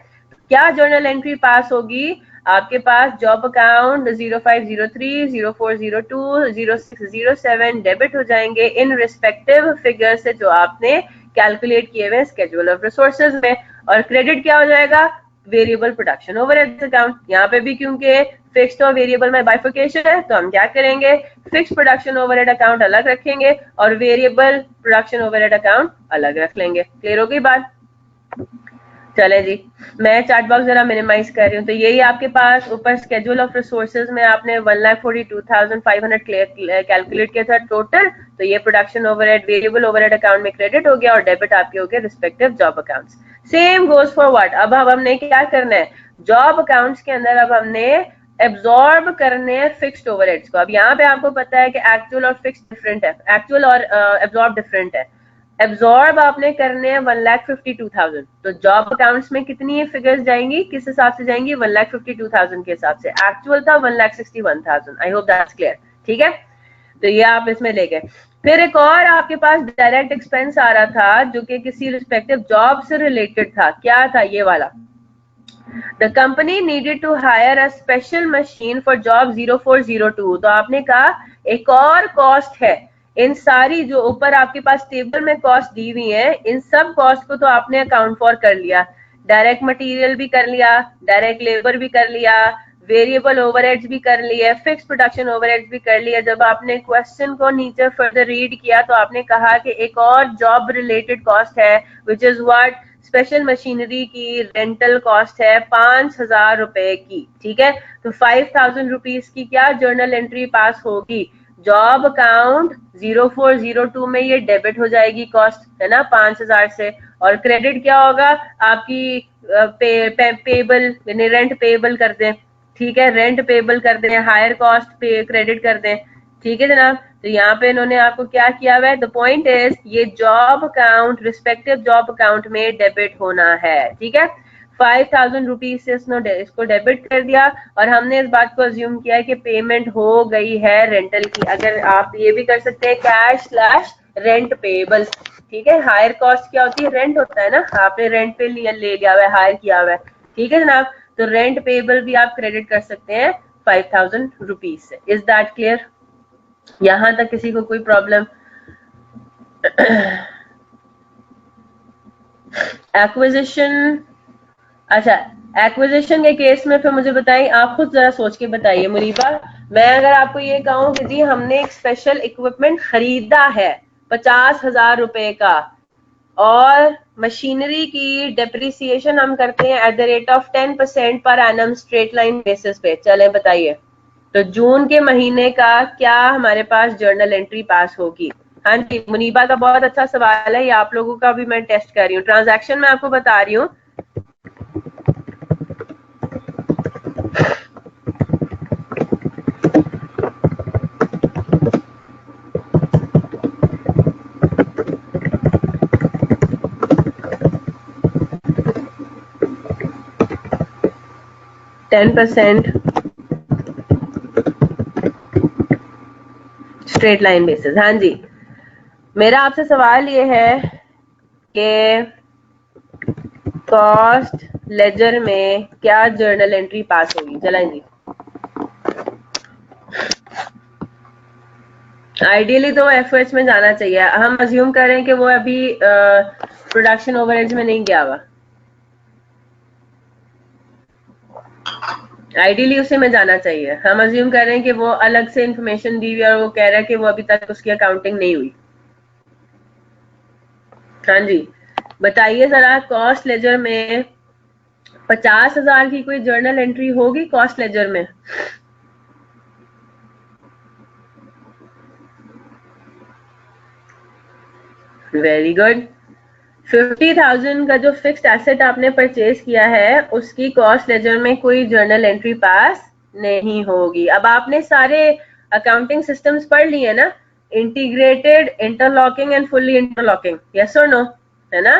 क्या जर्नल एंट्री पास होगी आपके पास? जॉब अकाउंट 0503, 0402, 0607 डेबिट हो जाएंगे इन रिस्पेक्टिव फिगर से जो आपने कैलकुलेट किए हुए स्केड्यूल ऑफ रिसोर्सेज में। और क्रेडिट क्या हो जाएगा? Variable production overheads account. यहाँ पे भी क्योंकि फिक्स्ड और वेरिएबल में बाइफिकेशन है तो हम क्या करेंगे, फिक्स प्रोडक्शन ओवरहेड अकाउंट अलग रखेंगे और वेरिएबल प्रोडक्शन ओवरहेड अकाउंट अलग रख लेंगे। क्लियर होगी बात? चले जी, मैं चार्ट बॉक्स जरा मिनिमाइज कर रही हूँ। तो यही आपके पास ऊपर स्केड्यूल ऑफ रिसोर्सेज में आपने 1,42,500 कैलकुलेट किया था टोटल। तो ये production overhead variable overhead account में क्रेडिट हो गया और डेबिट आपके हो गए respective job accounts. Same goes for what, अब हमने क्या करना है, जॉब अकाउंट्स के अंदर अब हमने एब्जॉर्ब करने हैं फिक्स्ड ओवरहेड्स को। अब यहाँ पे आपको पता है कि एक्चुअल और फिक्स्ड डिफरेंट है, एक्चुअल और एब्जॉर्ब डिफरेंट है। एब्जॉर्ब आपने करने हैं 1,52,000। तो जॉब अकाउंट्स में कितनी फिगर्स जाएंगी, किस हिसाब से जाएंगी? 1,52,000 के हिसाब से। एक्चुअल था 1,61,000। आई होप दैट्स क्लियर, ठीक है। तो ये आप इसमें ले गए। फिर एक और आपके पास डायरेक्ट एक्सपेंस आ रहा था जो कि किसी रिस्पेक्टिव जॉब से रिलेटेड था। क्या था ये वाला? The company needed to hire a special machine for job 0402। तो आपने कहा एक और कॉस्ट है। इन सारी जो ऊपर आपके पास टेबल में कॉस्ट दी हुई है, इन सब कॉस्ट को तो आपने अकाउंट फॉर कर लिया। डायरेक्ट मटेरियल भी कर लिया, डायरेक्ट लेबर भी कर लिया, वेरिएबल ओवरहेड्स भी कर लिए, फिक्स प्रोडक्शन ओवरहेड्स भी कर लिया। जब आपने क्वेश्चन को नीचे फर्दर रीड किया तो आपने कहा कि एक और जॉब रिलेटेड कॉस्ट है, which is what, special machinery की रेंटल कॉस्ट है 5,000 रुपए की, ठीक है। तो 5,000 रुपीज की क्या जर्नल एंट्री पास होगी? जॉब अकाउंट 0402 में ये डेबिट हो जाएगी कॉस्ट, है ना, 5,000 से। और क्रेडिट क्या होगा आपकी? पेबल यानी रेंट पेबल कर दें, ठीक है, रेंट पेबल कर दें, हायर कॉस्ट पे क्रेडिट कर दें, ठीक है जनाब। तो यहाँ पे इन्होंने आपको क्या किया हुआ है? द पॉइंट इज ये job account respective job account में डेबिट होना है, ठीक है। ₹5000 से इसको डेबिट कर दिया, और हमने इस बात को अज्यूम किया है कि पेमेंट हो गई है रेंटल की। अगर आप ये भी कर सकते हैं कैश स्लैश रेंट पेबल, ठीक है। हायर कॉस्ट क्या होती है? रेंट होता है ना, आपने रेंट पे ले लिया हुआ है, हायर किया हुआ है, ठीक है जनाब। तो रेंट पेबल भी आप क्रेडिट कर सकते हैं ₹5000 से। Is that clear? यहां तक किसी को कोई प्रॉब्लम? एक्विजिशन, अच्छा, एक्विजिशन के केस में फिर मुझे बताइए, आप खुद जरा सोच के बताइए मुनीबा। मैं अगर आपको ये कहूँ कि जी हमने एक स्पेशल इक्विपमेंट खरीदा है ₹50,000 का, और मशीनरी की डेप्रिसिएशन हम करते हैं at the rate of 10% per annum straight line basis पे, चले बताइए। तो जून के महीने का क्या हमारे पास जर्नल एंट्री पास होगी? हाँ जी, मुनीबा का बहुत अच्छा सवाल है, ये आप लोगों का भी मैं टेस्ट कर रही हूँ। ट्रांजैक्शन में आपको बता रही हूँ। %10 स्ट्रेट लाइन बेसिस। हाँ जी, मेरा आपसे सवाल ये है कि कॉस्ट लेजर में क्या जर्नल एंट्री पास होगी? चलें जी। आइडियली तो एफएच में जाना चाहिए। हम अज्यूम कर रहे हैं कि वो अभी प्रोडक्शन ओवरहेड्स में नहीं गया हुआ, आइडियली उसे में जाना चाहिए। हम अज्यूम कर रहे हैं कि वो अलग से इंफॉर्मेशन दी हुई और वो कह रहा है कि वो अभी तक उसकी अकाउंटिंग नहीं हुई। हाँ जी, बताइए जरा, कॉस्ट लेजर में 50,000 की कोई जर्नल एंट्री होगी कॉस्ट लेजर में? Very good. 50,000 का जो फिक्स्ड एसेट आपने परचेज किया है उसकी कॉस्ट लेजर में कोई जर्नल एंट्री पास नहीं होगी। अब आपने सारे अकाउंटिंग सिस्टम्स पढ़ लिए ना, integrated, interlocking and fully interlocking, yes और नो, है ना?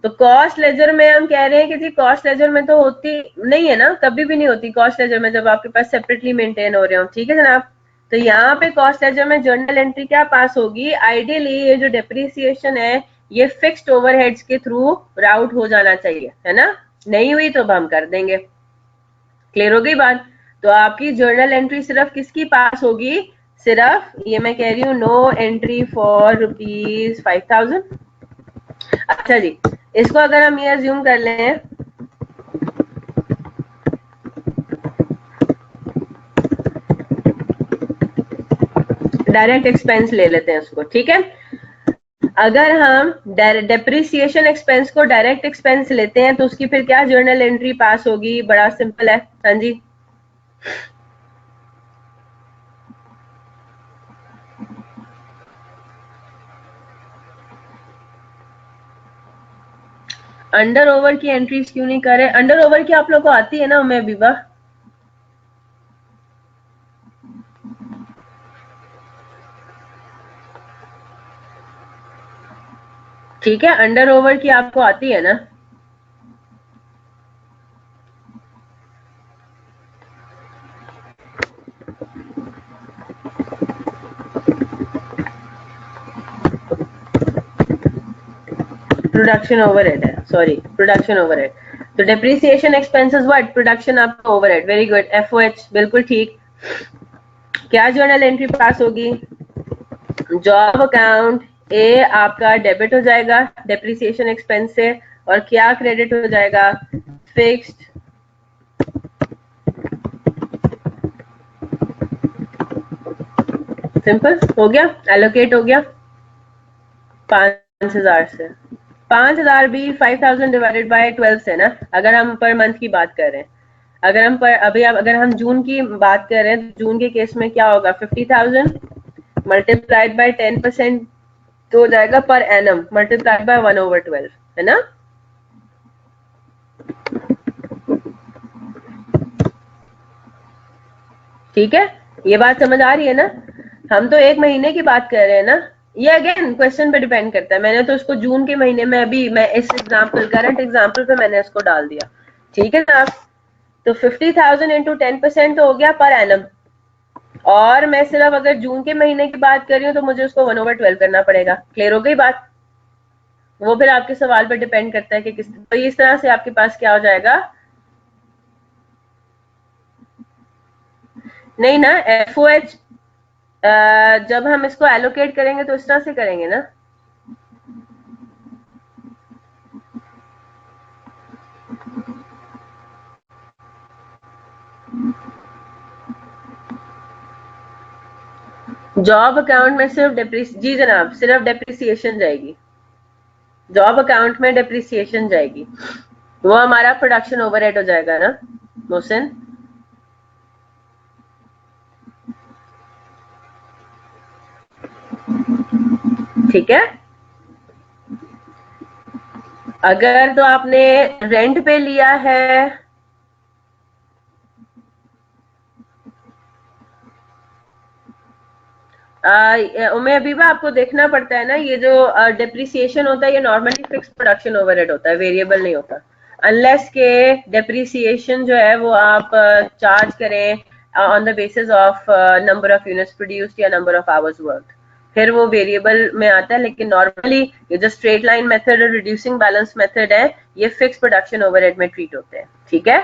तो कॉस्ट लेजर में हम कह रहे हैं कि जी कॉस्ट लेजर में तो होती नहीं है ना, कभी भी नहीं होती कॉस्ट लेजर में जब आपके पास सेपरेटली मेंटेन हो रहे हो, ठीक है जनाब। तो यहाँ पे कॉस्ट लेजर में जर्नल एंट्री क्या पास होगी? आइडियली ये जो डेप्रिसिएशन है ये फिक्स्ड ओवरहेड्स के थ्रू राउट हो जाना चाहिए, है ना? नहीं हुई तो हम कर देंगे। क्लियर हो गई बात? तो आपकी जर्नल एंट्री सिर्फ किसकी पास होगी? सिर्फ ये मैं कह रही हूँ, नो एंट्री फॉर ₹5,000। अच्छा जी, इसको अगर हम ये अज्यूम कर लें, डायरेक्ट एक्सपेंस ले लेते हैं उसको, ठीक है। अगर हम डेप्रिसिएशन एक्सपेंस को डायरेक्ट एक्सपेंस लेते हैं तो उसकी फिर क्या जर्नल एंट्री पास होगी? बड़ा सिंपल है, हाँ जी। अंडर ओवर की एंट्रीज क्यों नहीं कर रहे? अंडर ओवर की आप लोग को आती है ना उम्मे बीबा? ठीक है, अंडर ओवर की आपको आती है ना? प्रोडक्शन ओवरहेड है, सॉरी, प्रोडक्शन ओवरहेड। तो डेप्रिसिएशन एक्सपेंसेस व्हाट? प्रोडक्शन आपका ओवरहेड, वेरी गुड, एफओएच, बिल्कुल ठीक। क्या जर्नल एंट्री पास होगी? जॉब अकाउंट ए आपका डेबिट हो जाएगा डेप्रिसिएशन एक्सपेंस से, और क्या क्रेडिट हो जाएगा? फिक्स्ड सिंपल हो गया, एलोकेट हो गया 5,000 से। 5,000 भी 5,000 डिवाइडेड बाय 12 से ना, अगर हम पर मंथ की बात कर रहे हैं। अगर हम पर अभी अगर हम जून की बात कर रहे हैं तो जून के केस में क्या होगा? 50,000 मल्टीप्लाइड बाय 10% तो हो जाएगा पर एनम मल्टीप्लाइड बाय 1/12, है ना? ठीक है, ये बात समझ आ रही है ना? हम तो एक महीने की बात कर रहे हैं ना, ये अगेन क्वेश्चन पे डिपेंड करता है। मैंने तो उसको जून के महीने में, अभी मैं इस एग्जाम्पल, करंट एग्जाम्पल पे मैंने इसको डाल दिया, ठीक है ना। तो 50,000 इंटू 10% हो गया पर एनम, और मैं सिर्फ अगर जून के महीने की बात कर रही हूँ तो मुझे उसको 1/12 करना पड़ेगा। क्लियर हो गई बात? वो फिर आपके सवाल पर डिपेंड करता है कि किस, तो इस तरह से आपके पास क्या हो जाएगा। नहीं ना, FOH जब हम इसको एलोकेट करेंगे तो इस तरह से करेंगे ना। जॉब अकाउंट में सिर्फ जी जनाब, सिर्फ डेप्रिसिएशन जाएगी। जॉब अकाउंट में डेप्रिसिएशन जाएगी, वो हमारा प्रोडक्शन ओवरहेड हो जाएगा ना मोहसिन। ठीक है, अगर तो आपने रेंट पे लिया है, उमे अबीबा आपको देखना पड़ता है ना, ये जो डेप्रिसिएशन होता है ये नॉर्मली फिक्स प्रोडक्शन ओवरहेड होता है, वेरिएबल नहीं होता। अनलेस के डेप्रिसिएशन जो है वो आप चार्ज करें on the basis of number of units produced या नंबर ऑफ आवर्स वर्क, फिर वो वेरिएबल में आता है। लेकिन नॉर्मली ये जो स्ट्रेट लाइन मेथड और रिड्यूसिंग बैलेंस मेथड है, ये फिक्स प्रोडक्शन ओवरहेड में ट्रीट होते हैं। ठीक है,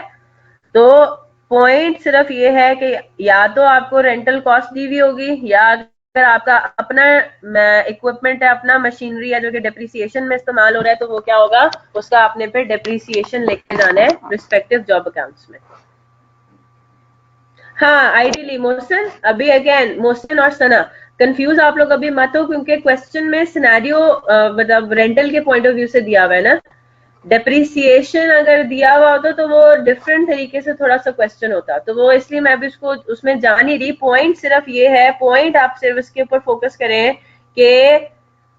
तो पॉइंट सिर्फ ये है कि या तो आपको रेंटल कॉस्ट दी हुई होगी, या अगर आपका अपना इक्विपमेंट है, अपना मशीनरी है जो कि डेप्रिसिएशन में इस्तेमाल हो रहा है, तो वो क्या होगा, उसका आपने फिर डेप्रिसिएशन लेके जाना है रिस्पेक्टिव जॉब अकाउंट्स में। हाँ, आइडियली मोहसिन, अभी अगेन मोहसिन और सना कंफ्यूज आप लोग अभी मत हो, क्योंकि क्वेश्चन में सिनेरियो मतलब रेंटल के पॉइंट ऑफ व्यू से दिया हुआ है ना। डेप्रिसिएशन अगर दिया हुआ होता तो वो डिफरेंट तरीके से थोड़ा सा क्वेश्चन होता, तो वो इसलिए मैं भी उसको उसमें जा नहीं रही। पॉइंट सिर्फ ये है, पॉइंट आप सिर्फ इसके ऊपर फोकस करें कि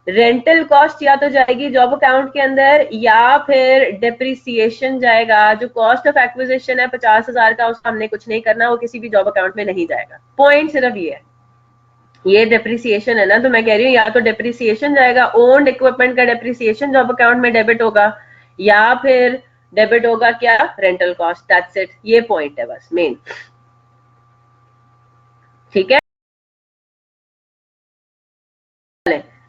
रेंटल कॉस्ट या तो जाएगी जॉब अकाउंट के अंदर, या फिर डेप्रिसिएशन जाएगा। जो कॉस्ट ऑफ एक्विजिशन है 50,000 का, उसका हमने कुछ नहीं करना, वो किसी भी जॉब अकाउंट में नहीं जाएगा। पॉइंट सिर्फ ये है, ये डेप्रिसिएशन है ना, तो मैं कह रही हूँ या तो डेप्रिसिएशन जाएगा, ओन्ड इक्विपमेंट का डेप्रिसिएशन जॉब अकाउंट में डेबिट होगा, या फिर डेबिट होगा क्या, रेंटल कॉस्ट। दैट्स इट, ये पॉइंट है बस मेन। ठीक है,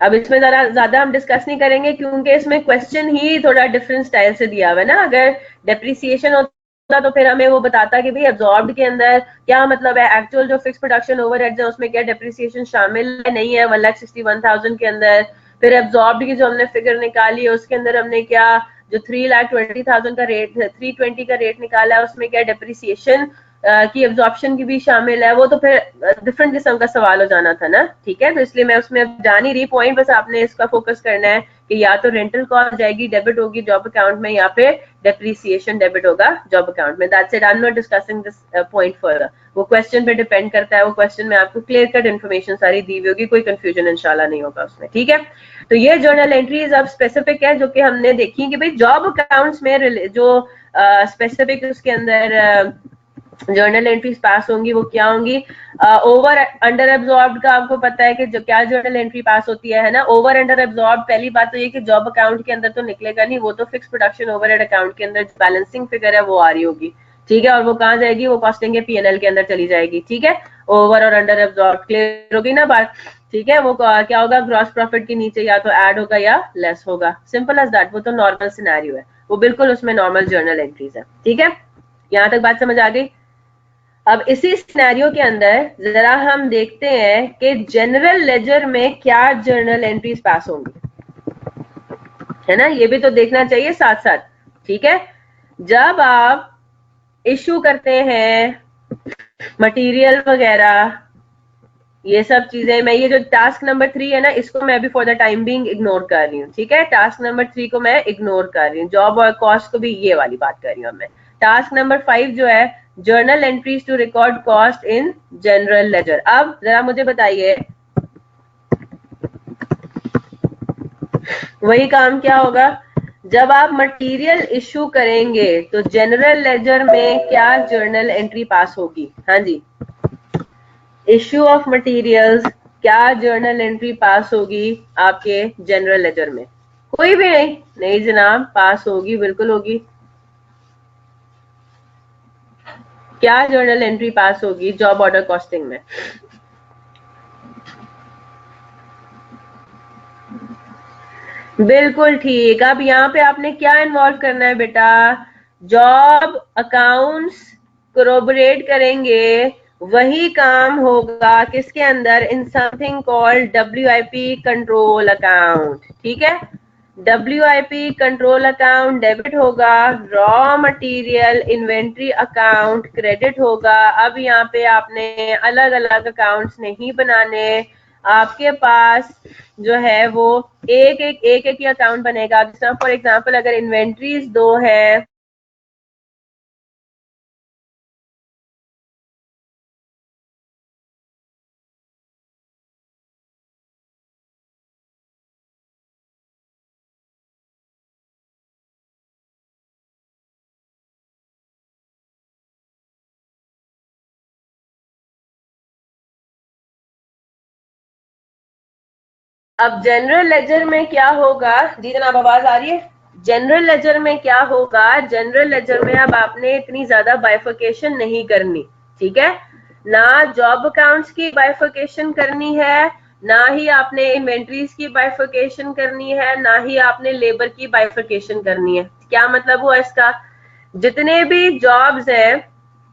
अब इसमें जरा ज्यादा हम डिस्कस नहीं करेंगे, क्योंकि इसमें क्वेश्चन ही थोड़ा डिफरेंट स्टाइल से दिया हुआ है ना। अगर डेप्रिसिएशन होता तो फिर हमें वो बताता कि भाई एब्जॉर्ब्ड के अंदर क्या मतलब है, एक्चुअल जो फिक्स प्रोडक्शन ओवरहेड्स है उसमें क्या डेप्रिसिएशन शामिल है, नहीं है 1,61,000 के अंदर। फिर एब्जॉर्ब्ड की जो हमने फिगर निकाली है उसके अंदर हमने क्या, जो 3,20,000 का रेट, 320 का रेट निकाला है, उसमें क्या डेप्रिसिएशन की एब्जॉर्प्शन की भी शामिल है, वो तो फिर डिफरेंट किस्म का सवाल हो जाना था ना। ठीक है, तो इसलिए मैं उसमें अब जा नहीं रही। पॉइंट बस आपने इसका फोकस करना है कि या तो रेंटल कॉस्ट जाएगी, डेबिट होगी जॉब अकाउंट में, या फिर डेप्रिसिएशन डेबिट होगा जॉब अकाउंट में। That's it, I am not discussing this point further. वो क्वेश्चन पे डिपेंड करता है, वो क्वेश्चन में आपको क्लियर कट इन्फॉर्मेशन सारी दी हुई होगी, कोई कंफ्यूजन इंशाल्लाह नहीं होगा उसमें। ठीक है, तो ये जर्नल एंट्रीज अब स्पेसिफिक है जो कि हमने देखी कि भाई जॉब अकाउंट्स में जो स्पेसिफिक उसके अंदर जर्नल एंट्रीज पास होंगी वो क्या होंगी। ओवर अंडर एब्जॉर्ब का आपको पता है कि जो क्या जर्नल एंट्री पास होती है ना। ओवर अंडर एब्जॉर्ब, पहली बात तो ये कि जॉब अकाउंट के अंदर तो निकलेगा नहीं, वो तो फिक्स प्रोडक्शन ओवरहेड अकाउंट के अंदर बैलेंसिंग फिगर है वो आ रही होगी। ठीक है, और वो कहाँ जाएगी, वो कॉस्टिंग के पीएनएल के अंदर चली जाएगी। ठीक है, ओवर और अंडर एब्जॉर्ब क्लियर होगी ना बात। ठीक है, वो क्या होगा, ग्रॉस प्रॉफिट के नीचे या तो ऐड होगा या लेस होगा, सिंपल एज दैट। वो तो नॉर्मल सिनेरियो है, वो बिल्कुल उसमें नॉर्मल जर्नल एंट्रीज है। ठीक है, यहाँ तक बात समझ आ गई। अब इसी सिनेरियो के अंदर जरा हम देखते हैं कि जनरल लेजर में क्या जर्नल एंट्रीज पास होंगी, है ना, ये भी तो देखना चाहिए साथ साथ। ठीक है, जब आप इशू करते हैं मटेरियल वगैरह, ये सब चीजें, मैं ये जो टास्क नंबर 3 है ना, इसको मैं अभी for the time being ignore कर रही हूँ। ठीक है, टास्क नंबर 3 को मैं इग्नोर कर रही हूँ, जॉब और कॉस्ट को भी ये वाली बात कर रही हूँ मैं। टास्क नंबर 5 जो है, journal entries to record cost in general ledger. अब जरा मुझे बताइए, वही काम क्या होगा, जब आप मटेरियल इशू करेंगे तो जनरल लेजर में क्या जर्नल एंट्री पास होगी। हाँ जी, इश्यू ऑफ मटेरियल्स क्या जर्नल एंट्री पास होगी आपके जनरल लेजर में? कोई भी नहीं? नहीं जनाब, पास होगी, बिल्कुल होगी। क्या जर्नल एंट्री पास होगी जॉब ऑर्डर कॉस्टिंग में? बिल्कुल ठीक। अब यहाँ पे आपने क्या इन्वॉल्व करना है बेटा? जॉब अकाउंट्स कोरोबोरेट करेंगे, वही काम होगा किसके अंदर? In something called WIP control account. ठीक है, WIP कंट्रोल अकाउंट डेबिट होगा, raw material inventory account credit होगा। अब यहाँ पे आपने अलग अलग अकाउंट्स नहीं बनाने, आपके पास जो है वो एक ही अकाउंट बनेगा। फॉर एग्जांपल अगर इन्वेंट्रीज 2 है, अब जनरल लेजर में क्या होगा? जी जनाब, आवाज आ रही है? जनरल लेजर में क्या होगा? जनरल लेजर में अब आपने इतनी ज्यादा बाइफिकेशन नहीं करनी, ठीक है? ना जॉब अकाउंट्स की बाइफिकेशन करनी है, ना ही आपने इन्वेंट्रीज की बाइफिकेशन करनी है, ना ही आपने लेबर की बाइफिकेशन करनी है। क्या मतलब हुआ इसका? जितने भी जॉब्स हैं,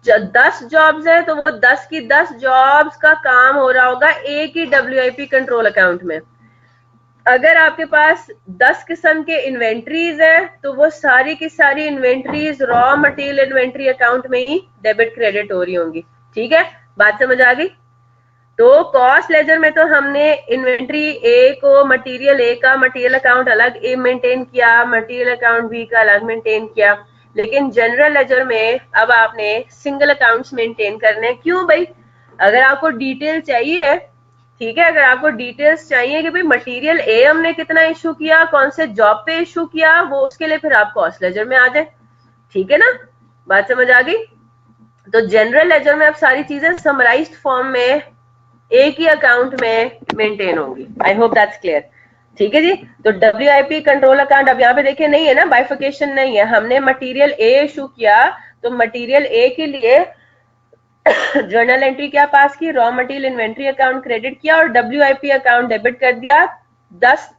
10 जॉब्स है तो वो 10 की 10 जॉब्स का काम हो रहा होगा एक ही WIP कंट्रोल अकाउंट में। अगर आपके पास 10 किस्म के इन्वेंट्रीज है तो वो सारी की सारी inventories raw material inventory account में ही डेबिट क्रेडिट हो रही होंगी। ठीक है, बात समझ आ गई? तो कॉस्ट लेजर में तो हमने इन्वेंट्री ए को मटेरियल ए का मटेरियल अकाउंट अलग मेंटेन किया, मटेरियल अकाउंट बी का अलग मेंटेन किया। लेकिन जनरल लेजर में अब आपने सिंगल अकाउंट्स मेंटेन करने। क्यों भाई? अगर आपको डिटेल चाहिए, ठीक है, अगर आपको डिटेल्स चाहिए कि भाई मटेरियल ए हमने कितना इशू किया, कौन से जॉब पे इशू किया, वो उसके लिए फिर आप कॉस्ट लेजर में आ जाए। ठीक है ना, बात समझ आ गई? तो जनरल लेजर में अब सारी चीजें समराइज्ड फॉर्म में एक ही अकाउंट में मेंटेन होंगी। I hope that's clear. ठीक है जी। तो WIP कंट्रोल अकाउंट अब यहाँ पे देखिए नहीं है ना, बाइफिकेशन नहीं है। हमने मटेरियल ए इशू किया तो मटेरियल ए के लिए जर्नल एंट्री क्या पास की? Raw material inventory account credit किया और WIP अकाउंट डेबिट कर दिया। 10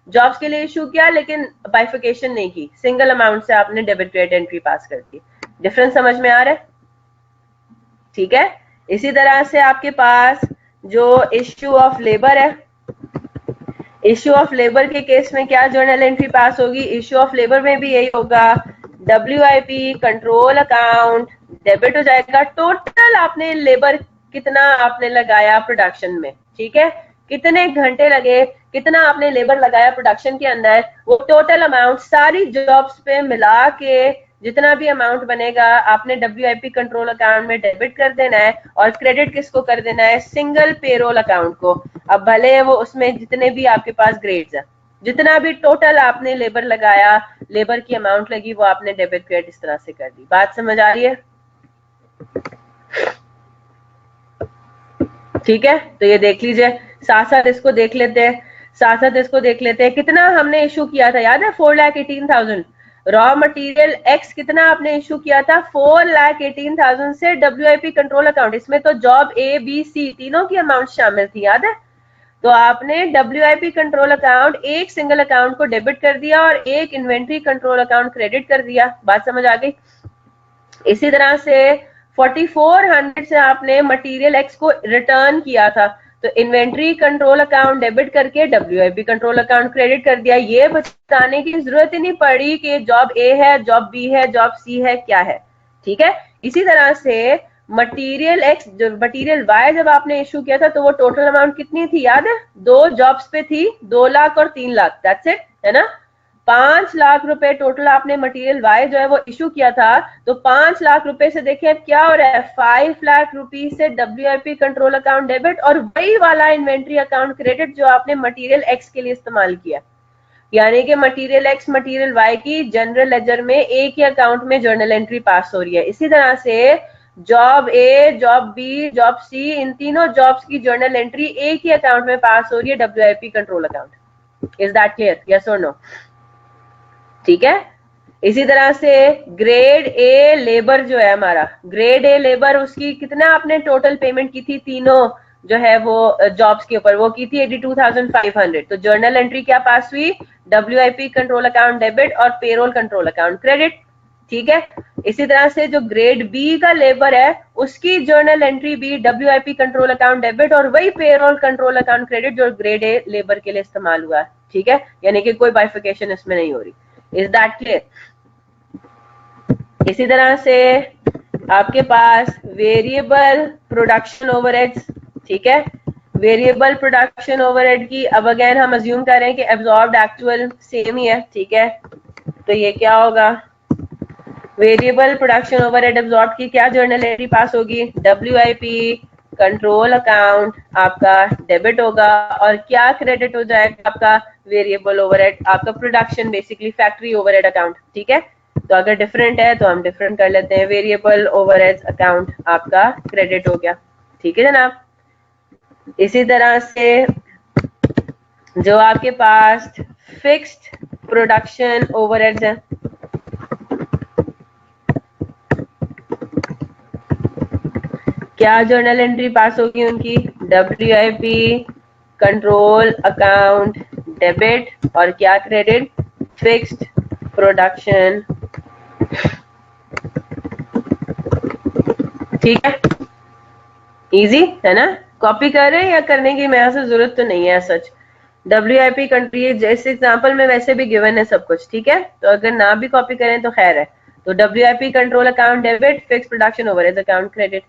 जॉब्स के लिए इशू किया लेकिन बाइफिकेशन नहीं की, सिंगल अमाउंट से आपने डेबिट क्रेडिट एंट्री पास कर दी। डिफरेंस समझ में आ रहा है? ठीक है। इसी तरह से आपके पास जो इश्यू ऑफ लेबर है, इश्यू ऑफ लेबर के केस में क्या जर्नल एंट्री पास होगी? इश्यू ऑफ लेबर में भी यही होगा, WIP कंट्रोल अकाउंट डेबिट हो जाएगा। टोटल आपने लेबर कितना आपने लगाया प्रोडक्शन में, ठीक है, कितने घंटे लगे, कितना आपने लेबर लगाया प्रोडक्शन के अंदर, वो टोटल अमाउंट सारी जॉब्स पे मिला के जितना भी अमाउंट बनेगा आपने WIP कंट्रोल अकाउंट में डेबिट कर देना है। और क्रेडिट किसको कर देना है? सिंगल पेरोल अकाउंट को। अब भले वो उसमें जितने भी आपके पास ग्रेड्स है, जितना भी टोटल आपने लेबर लगाया, लेबर की अमाउंट लगी, वो आपने डेबिट क्रेडिट इस तरह से कर दी। बात समझ आ रही है? ठीक है, तो ये देख लीजिए, साथ साथ इसको देख लेते हैं, साथ साथ इसको देख लेते हैं। कितना हमने इशू किया था याद है? 4,18,000। रॉ मटेरियल एक्स कितना आपने इशू किया था? 4,18,000 से WIP कंट्रोल अकाउंट। इसमें तो जॉब ABC तीनों की अमाउंट शामिल थी, याद है? तो आपने WIP कंट्रोल अकाउंट एक सिंगल अकाउंट को डेबिट कर दिया और एक इन्वेंट्री कंट्रोल अकाउंट क्रेडिट कर दिया। बात समझ आ गई? इसी तरह से 4400 से आपने मटेरियल एक्स को रिटर्न किया था, तो इन्वेंट्री कंट्रोल अकाउंट डेबिट करके WIP कंट्रोल अकाउंट क्रेडिट कर दिया। ये बताने की जरूरत ही नहीं पड़ी कि जॉब ए है, जॉब बी है, जॉब सी है, क्या है। ठीक है। इसी तरह से मटेरियल एक्स, जो मटेरियल वाई जब आपने इशू किया था तो वो टोटल अमाउंट कितनी थी याद है? 2 जॉब्स पे थी, 2 लाख और 3 लाख, दैट्स इट, है ना? 5 लाख रुपए टोटल आपने मटेरियल वाई जो है वो इशू किया था। तो 5 लाख रुपए से देखिए अब क्या हो रहा है? 5 लाख रुपीज से WIP कंट्रोल अकाउंट डेबिट और वही वाला इन्वेंट्री अकाउंट क्रेडिट जो आपने मटेरियल एक्स के लिए इस्तेमाल किया। यानी कि मटेरियल एक्स मटेरियल वाई की जनरल लेजर में एक ही अकाउंट में जर्नल एंट्री पास हो रही है। इसी तरह से job A, job B, job C, इन तीनों जॉब्स की जर्नल एंट्री एक ही अकाउंट में पास हो रही है, WIP control account. Is that clear? Yes और नो? ठीक है। इसी तरह से ग्रेड ए लेबर जो है हमारा, ग्रेड ए लेबर, उसकी कितना आपने टोटल पेमेंट की थी तीनों जो है वो जॉब्स के ऊपर, वो की थी 82,500। तो जर्नल एंट्री क्या पास हुई? WIP कंट्रोल अकाउंट डेबिट और पेरोल कंट्रोल अकाउंट क्रेडिट। ठीक है। इसी तरह से जो ग्रेड बी का लेबर है उसकी जर्नल एंट्री भी WIP कंट्रोल अकाउंट डेबिट और वही पेरोल कंट्रोल अकाउंट क्रेडिट जो ग्रेड ए लेबर के लिए इस्तेमाल हुआ है। ठीक है, यानी कि कोई बाइफिकेशन इसमें नहीं हो रही। Is that clear? इसी तरह से आपके पास वेरिएबल प्रोडक्शन ओवरहेड्स। ठीक है, वेरिएबल प्रोडक्शन ओवरहेड की अब अगेन हम अज्यूम कर रहे हैं कि एब्जॉर्ब्ड एक्चुअल सेम ही है। ठीक है, तो ये क्या होगा? वेरिएबल प्रोडक्शन ओवरहेड एब्जॉर्ब की क्या जर्नल एंट्री पास होगी? WIP कंट्रोल अकाउंट आपका डेबिट होगा और क्या क्रेडिट हो जाएगा आपका? वेरिएबल ओवरहेड, आपका production basically factory overhead account. ठीक है, तो अगर डिफरेंट है तो हम डिफरेंट कर लेते हैं, वेरिएबल ओवरहेड अकाउंट आपका क्रेडिट हो गया। ठीक है जनाब। इसी तरह से जो आपके पास फिक्स्ड प्रोडक्शन ओवरहेड्स है, क्या जर्नल एंट्री पास होगी उनकी? WIP कंट्रोल अकाउंट डेबिट और क्या क्रेडिट? Fixed production. ठीक है, इजी है ना? कॉपी कर रहे हैं या करने की मैं से जरूरत तो नहीं है सच। WIP कंट्री जैसे एग्जांपल में वैसे भी गिवन है सब कुछ। ठीक है, तो अगर ना भी कॉपी करें तो खैर है। तो WIP control account debit, fix production overhead account credit.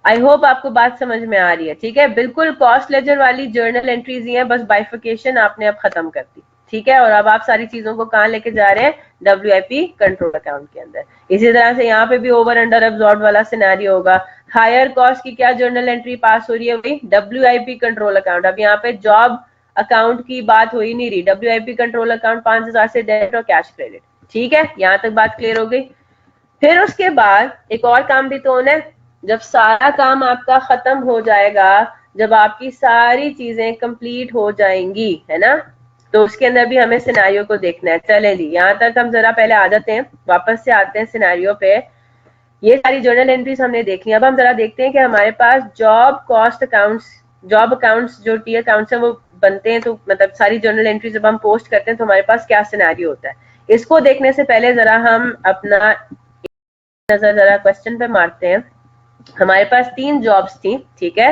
आई होप आपको बात समझ में आ रही है। ठीक है, बिल्कुल कॉस्ट लेजर वाली जर्नल एंट्रीज ही है, बस बाइफिकेशन आपने अब खत्म कर दी। ठीक है, और अब आप सारी चीजों को कहाँ लेके जा रहे हैं? WIP कंट्रोल अकाउंट के अंदर। इसी तरह से यहाँ पे भी ओवर अंडर एब्जॉर्ब वाला सिनेरियो होगा। हायर कॉस्ट की क्या जर्नल एंट्री पास हो रही है? वही WIP कंट्रोल अकाउंट। अब यहाँ पे जॉब अकाउंट की बात हो ही नहीं रही, WIP कंट्रोल अकाउंट 5,000 से डेबिट और कैश क्रेडिट। ठीक है, यहाँ तक बात क्लियर हो गई। फिर उसके बाद एक और काम भी तो होना है। जब सारा काम आपका खत्म हो जाएगा, जब आपकी सारी चीजें कंप्लीट हो जाएंगी, है ना, तो उसके अंदर भी हमें सिनेरियो को देखना है। चलें जी, यहाँ तक हम जरा पहले आ जाते हैं, वापस से आते हैं सिनेरियो पे। ये सारी जर्नल एंट्रीज हमने देख ली। अब हम जरा देखते हैं कि हमारे पास job cost accounts, job accounts जो टी अकाउंट्स हैं वो बनते हैं, तो मतलब सारी जर्नल एंट्री जब हम पोस्ट करते हैं तो हमारे पास क्या सिनेरियो होता है। इसको देखने से पहले जरा हम अपना नजर जरा क्वेश्चन पे मारते हैं। हमारे पास 3 जॉब्स थी। ठीक है,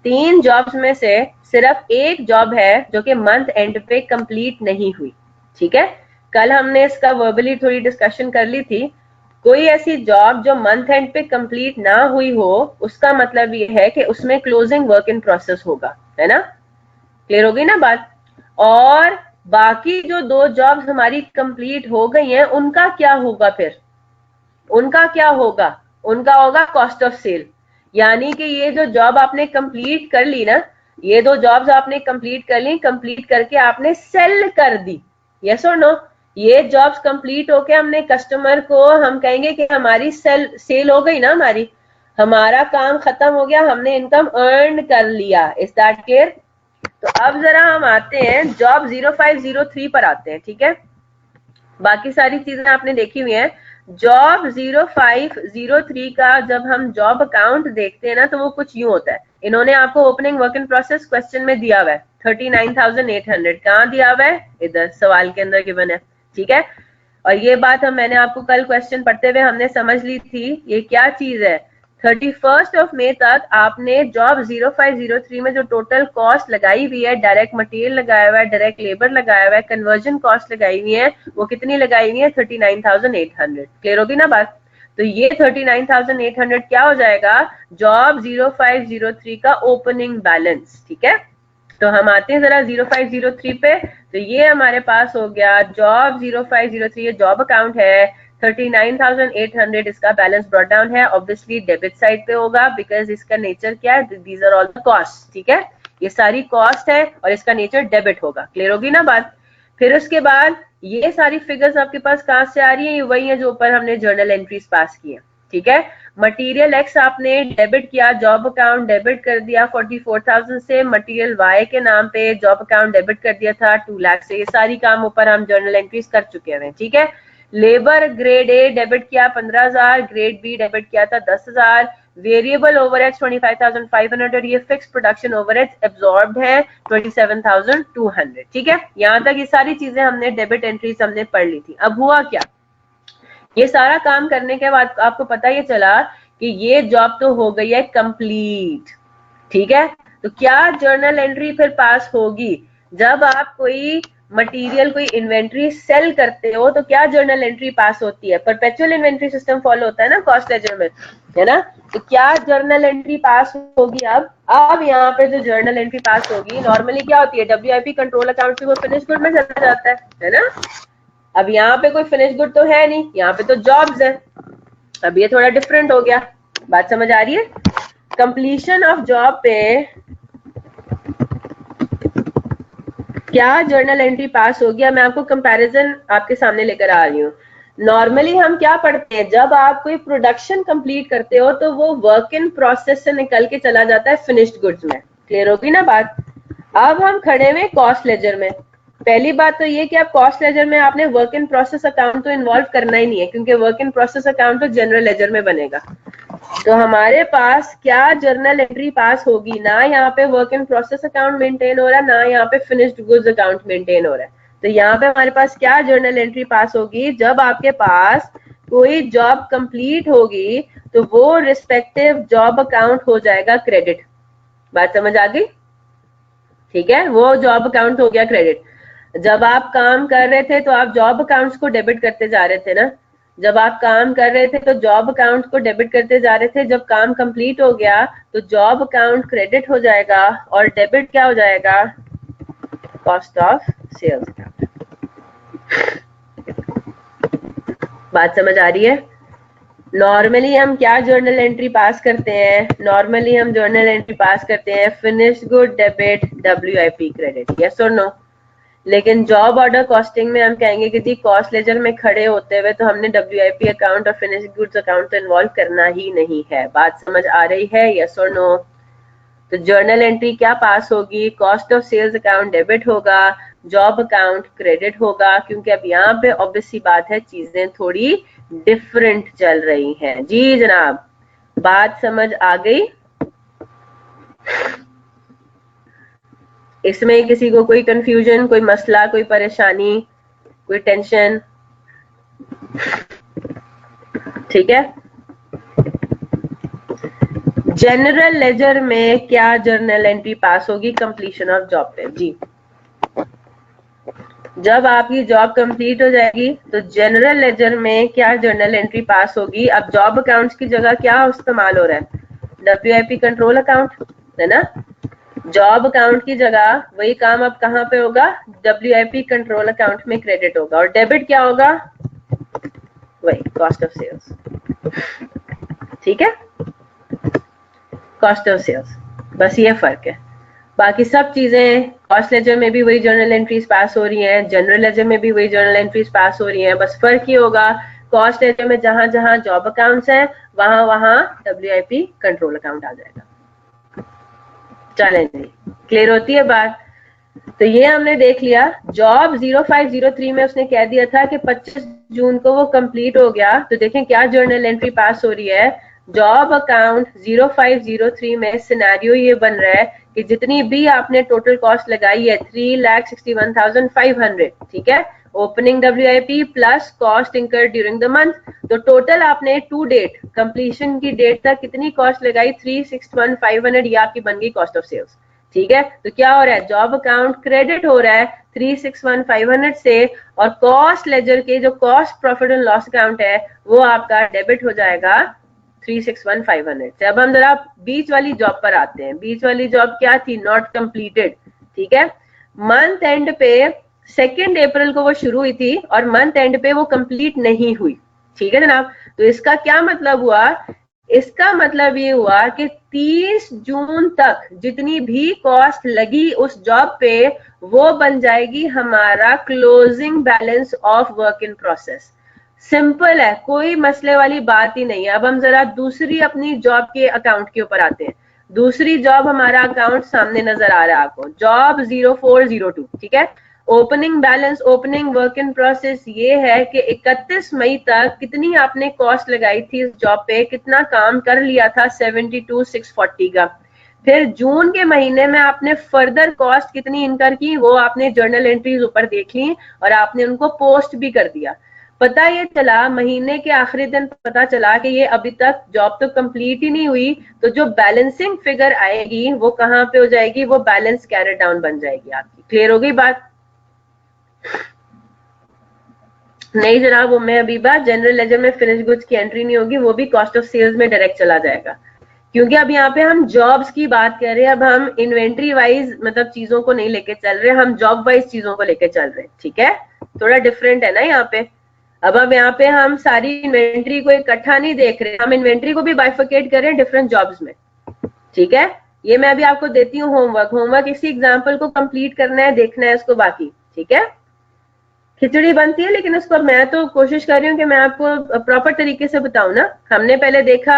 3 जॉब्स में से सिर्फ एक जॉब है जो कि मंथ एंड पे कंप्लीट नहीं हुई। ठीक है, कल हमने इसका वर्बली थोड़ी डिस्कशन कर ली थी। कोई ऐसी जॉब जो मंथ एंड पे कंप्लीट ना हुई हो, उसका मतलब ये है कि उसमें क्लोजिंग वर्क इन प्रोसेस होगा, है ना? क्लियर हो गई ना बात? और बाकी जो 2 जॉब्स हमारी कंप्लीट हो गई हैं, उनका क्या होगा? फिर उनका क्या होगा? उनका होगा कॉस्ट ऑफ सेल। यानी कि ये जो जॉब आपने कंप्लीट कर ली ना, ये 2 जॉब्स आपने कंप्लीट कर ली, कंप्लीट करके आपने सेल कर दी। यस और नो? ये जॉब्स कंप्लीट होके हमने कस्टमर को, हम कहेंगे कि हमारी सेल हो गई ना, हमारा काम खत्म हो गया, हमने इनकम अर्न कर लिया। Is that clear? तो अब जरा हम आते हैं जॉब 0503 पर आते हैं। ठीक है, बाकी सारी चीजें आपने देखी हुई हैं। जॉब 0503 का जब हम जॉब अकाउंट देखते हैं ना, तो वो कुछ यूं होता है। इन्होंने आपको opening work in process question में दिया हुआ है 39,800। कहाँ दिया हुआ है? इधर सवाल के अंदर गिवन है। ठीक है, और ये बात मैंने आपको कल क्वेश्चन पढ़ते हुए हमने समझ ली थी। ये क्या चीज है? 31 मई तक आपने जॉब 0503 में जो टोटल कॉस्ट लगाई हुई है, डायरेक्ट मटेरियल लगाया हुआ है, डायरेक्ट लेबर लगाया हुआ है, कन्वर्जन कॉस्ट लगाई हुई है, वो कितनी लगाई हुई है? 39,800। क्लियर होगी ना बात? तो ये 39,800 क्या हो जाएगा? जॉब 0503 का ओपनिंग बैलेंस। ठीक है, तो हम आते हैं जरा 0503 पे। तो ये हमारे पास हो गया जॉब 0503, ये जॉब अकाउंट है। 39,800 इसका बैलेंस ब्रॉट डाउन है, ऑब्वियसली डेबिट साइड पे होगा, बिकॉज इसका नेचर क्या है? These are all the cost. ठीक है, ये सारी कॉस्ट है और इसका नेचर डेबिट होगा। क्लियर होगी ना बात? फिर उसके बाद ये सारी फिगर्स आपके पास कहां से आ रही है? ये वही है जो ऊपर हमने जर्नल एंट्रीज पास की है। ठीक है, मटेरियल एक्स आपने डेबिट किया, जॉब अकाउंट डेबिट कर दिया 44,000 से, मटेरियल वाई के नाम पे जॉब अकाउंट डेबिट कर दिया था 2 लाख से। ये सारी काम ऊपर हम जर्नल एंट्रीज कर चुके हैं, ठीक है। लेबर ग्रेड ए डेबिट किया 15,000, ग्रेड बी डेबिट किया था 10,000, वेरिएबल ओवरहेड्स 25,500 और ये फिक्स प्रोडक्शन ओवरहेड्स एब्जॉर्ब्ड है 27,200, ठीक है। यहां तक ये सारी चीजें हमने डेबिट एंट्रीज हमने पढ़ ली थी। अब हुआ क्या, ये सारा काम करने के बाद आपको पता ये चला कि ये जॉब तो हो गई है कंप्लीट, ठीक है। तो क्या जर्नल एंट्री फिर पास होगी, जब आप कोई मटेरियल कोई इन्वेंट्री सेल करते हो तो क्या जर्नल एंट्री पास होती है, परपेचुअल इन्वेंट्री सिस्टम फॉलो होता है ना कॉस्ट लेजर में, है ना। तो क्या जर्नल एंट्री पास होगी, अब यहाँ पे जो जर्नल एंट्री पास होगी नॉर्मली क्या होती है, WIP कंट्रोल अकाउंट से वो फिनिश गुड में चला जाता है ना। अब यहाँ पे कोई फिनिश गुड तो है नहीं, यहाँ पे तो जॉब्स है। अब ये थोड़ा डिफरेंट हो गया, बात समझ आ रही है। कंप्लीशन ऑफ जॉब पे क्या जर्नल एंट्री पास हो गया, मैं आपको कंपैरिजन आपके सामने लेकर आ रही हूँ। नॉर्मली हम क्या पढ़ते हैं, जब आप कोई प्रोडक्शन कंप्लीट करते हो तो वो वर्क इन प्रोसेस से निकल के चला जाता है फिनिश्ड गुड्स में, क्लियर होगी ना बात। अब हम खड़े हुए कॉस्ट लेजर में। पहली बात तो ये कि आप कॉस्ट लेजर में आपने वर्क इन प्रोसेस अकाउंट तो इन्वॉल्व करना ही नहीं है, क्योंकि वर्क इन प्रोसेस अकाउंट तो जनरल लेजर में बनेगा। तो हमारे पास क्या जर्नल एंट्री पास होगी, ना यहाँ पे work in process account maintain हो रहा है, ना यहाँ पे फिनिश्ड गुड्स अकाउंट मेंटेन हो रहा है। तो यहाँ पे हमारे पास क्या जर्नल एंट्री पास होगी, जब आपके पास कोई जॉब कंप्लीट होगी तो वो रिस्पेक्टिव जॉब अकाउंट हो जाएगा क्रेडिट। बात समझ आ गई, ठीक है। वो जॉब अकाउंट हो गया क्रेडिट। जब आप काम कर रहे थे तो आप जॉब अकाउंट्स को डेबिट करते जा रहे थे ना, जब आप काम कर रहे थे तो जॉब अकाउंट को डेबिट करते जा रहे थे। जब काम कंप्लीट हो गया तो जॉब अकाउंट क्रेडिट हो जाएगा और डेबिट क्या हो जाएगा, कॉस्ट ऑफ सेल्स अकाउंट। बात समझ आ रही है। नॉर्मली हम क्या जर्नल एंट्री पास करते हैं, नॉर्मली हम जर्नल एंट्री पास करते हैं finished good debit WIP credit, yes और नो। लेकिन जॉब ऑर्डर कॉस्टिंग में हम कहेंगे कि जी कॉस्ट लेजर में खड़े होते हुए तो हमने WIP अकाउंट और फिनिश गुड्स अकाउंट तो इन्वॉल्व करना ही नहीं है। बात समझ आ रही है, यस और नो। तो जर्नल एंट्री क्या पास होगी, cost of sales account debit होगा, जॉब अकाउंट क्रेडिट होगा, क्योंकि अब यहाँ पे ऑब्वियस सी बात है चीजें थोड़ी डिफरेंट चल रही हैं। जी जनाब, बात समझ आ गई। इसमें किसी को कोई कंफ्यूजन, कोई मसला, कोई परेशानी, कोई टेंशन, ठीक है। जनरल लेजर में क्या जर्नल एंट्री पास होगी कंप्लीशन ऑफ जॉब पे, जी जब आपकी जॉब कंप्लीट हो जाएगी तो जनरल लेजर में क्या जर्नल एंट्री पास होगी। अब जॉब अकाउंट्स की जगह क्या इस्तेमाल हो रहा है, WIP कंट्रोल अकाउंट, है ना। जॉब अकाउंट की जगह वही काम अब कहाँ पे होगा, WIP कंट्रोल अकाउंट में क्रेडिट होगा, और डेबिट क्या होगा, वही कॉस्ट ऑफ सेल्स, ठीक है, कॉस्ट ऑफ सेल्स। बस ये फर्क है, बाकी सब चीजें कॉस्ट लेजर में भी वही जर्नल एंट्रीज पास हो रही हैं, जनरल लेजर में भी वही जर्नल एंट्रीज पास हो रही हैं। बस फर्क ये होगा कॉस्ट लेजर में जहां जहां जॉब अकाउंट्स हैं वहां वहां WIP कंट्रोल अकाउंट आ जाएगा। चलें जी, क्लियर होती है बात। तो ये हमने देख लिया। जॉब 0503 में उसने कह दिया था कि 25 जून को वो कंप्लीट हो गया। तो देखें क्या जर्नल एंट्री पास हो रही है, जॉब अकाउंट 0503 में सिनेरियो ये बन रहा है कि जितनी भी आपने टोटल कॉस्ट लगाई है 3,61,500, ठीक है, opening WIP plus cost incur during the month, तो टोटल आपने टू डेट कंप्लीशन की डेट तक कितनी कॉस्ट लगाई, 361,500, ये आपकी बन गई कॉस्ट ऑफ सेल्स, ठीक है। तो क्या हो रहा है, जॉब अकाउंट क्रेडिट हो रहा है 361,500 से, और कॉस्ट लेजर के जो cost profit and loss account है वो आपका डेबिट हो जाएगा 361,500 से। अब हम जरा बीच वाली जॉब पर आते हैं। बीच वाली जॉब क्या थी, नॉट कंप्लीटेड, ठीक है। मंथ एंड पे 2 अप्रैल को वो शुरू हुई थी और मंथ एंड पे वो कंप्लीट नहीं हुई, ठीक है जनाब। तो इसका क्या मतलब हुआ, इसका मतलब ये हुआ कि 30 जून तक जितनी भी कॉस्ट लगी उस जॉब पे वो बन जाएगी हमारा closing balance of work in process. Simple है, कोई मसले वाली बात ही नहीं है। अब हम जरा दूसरी अपनी जॉब के अकाउंट के ऊपर आते हैं। दूसरी जॉब, हमारा अकाउंट सामने नजर आ रहा है आपको, जॉब 0402, ठीक है। Opening balance, opening work in process ये है कि 31 मई तक कितनी आपने कॉस्ट लगाई थी इस जॉब पे, कितना काम कर लिया था 72,640 का। फिर जून के महीने में आपने फर्दर कॉस्ट कितनी इनकर की, वो आपने जर्नल एंट्रीज ऊपर देख ली और आपने उनको पोस्ट भी कर दिया। पता ये चला महीने के आखिरी दिन पता चला कि ये अभी तक जॉब तो कंप्लीट ही नहीं हुई, तो जो बैलेंसिंग फिगर आएगी वो कहाँ पे हो जाएगी, वो बैलेंस कैरी डाउन बन जाएगी आपकी। क्लियर हो गई बात? नहीं जनाब, वो मैं अभी बात जनरल लेजर में फिनिश गुड्स की एंट्री नहीं होगी, वो भी कॉस्ट ऑफ सेल्स में डायरेक्ट चला जाएगा। क्योंकि अब यहाँ पे हम जॉब्स की बात कर रहे हैं, अब हम इन्वेंट्री वाइज मतलब चीजों को नहीं लेके चल रहे, हम जॉब वाइज चीजों को लेके चल रहे हैं, ठीक है। थोड़ा डिफरेंट है ना यहाँ पे। अब यहाँ पे हम सारी इन्वेंट्री को इकट्ठा नहीं देख रहे, हम इन्वेंट्री को भी बाइफिकेट कर रहे हैं डिफरेंट जॉब्स में, ठीक है। ये मैं अभी आपको देती हूँ होमवर्क, होमवर्क इसी एग्जाम्पल को कंप्लीट करना है, देखना है इसको बाकी, ठीक है। खिचड़ी बनती है, लेकिन उसको मैं तो कोशिश कर रही हूँ कि मैं आपको प्रॉपर तरीके से बताऊं ना। हमने पहले देखा,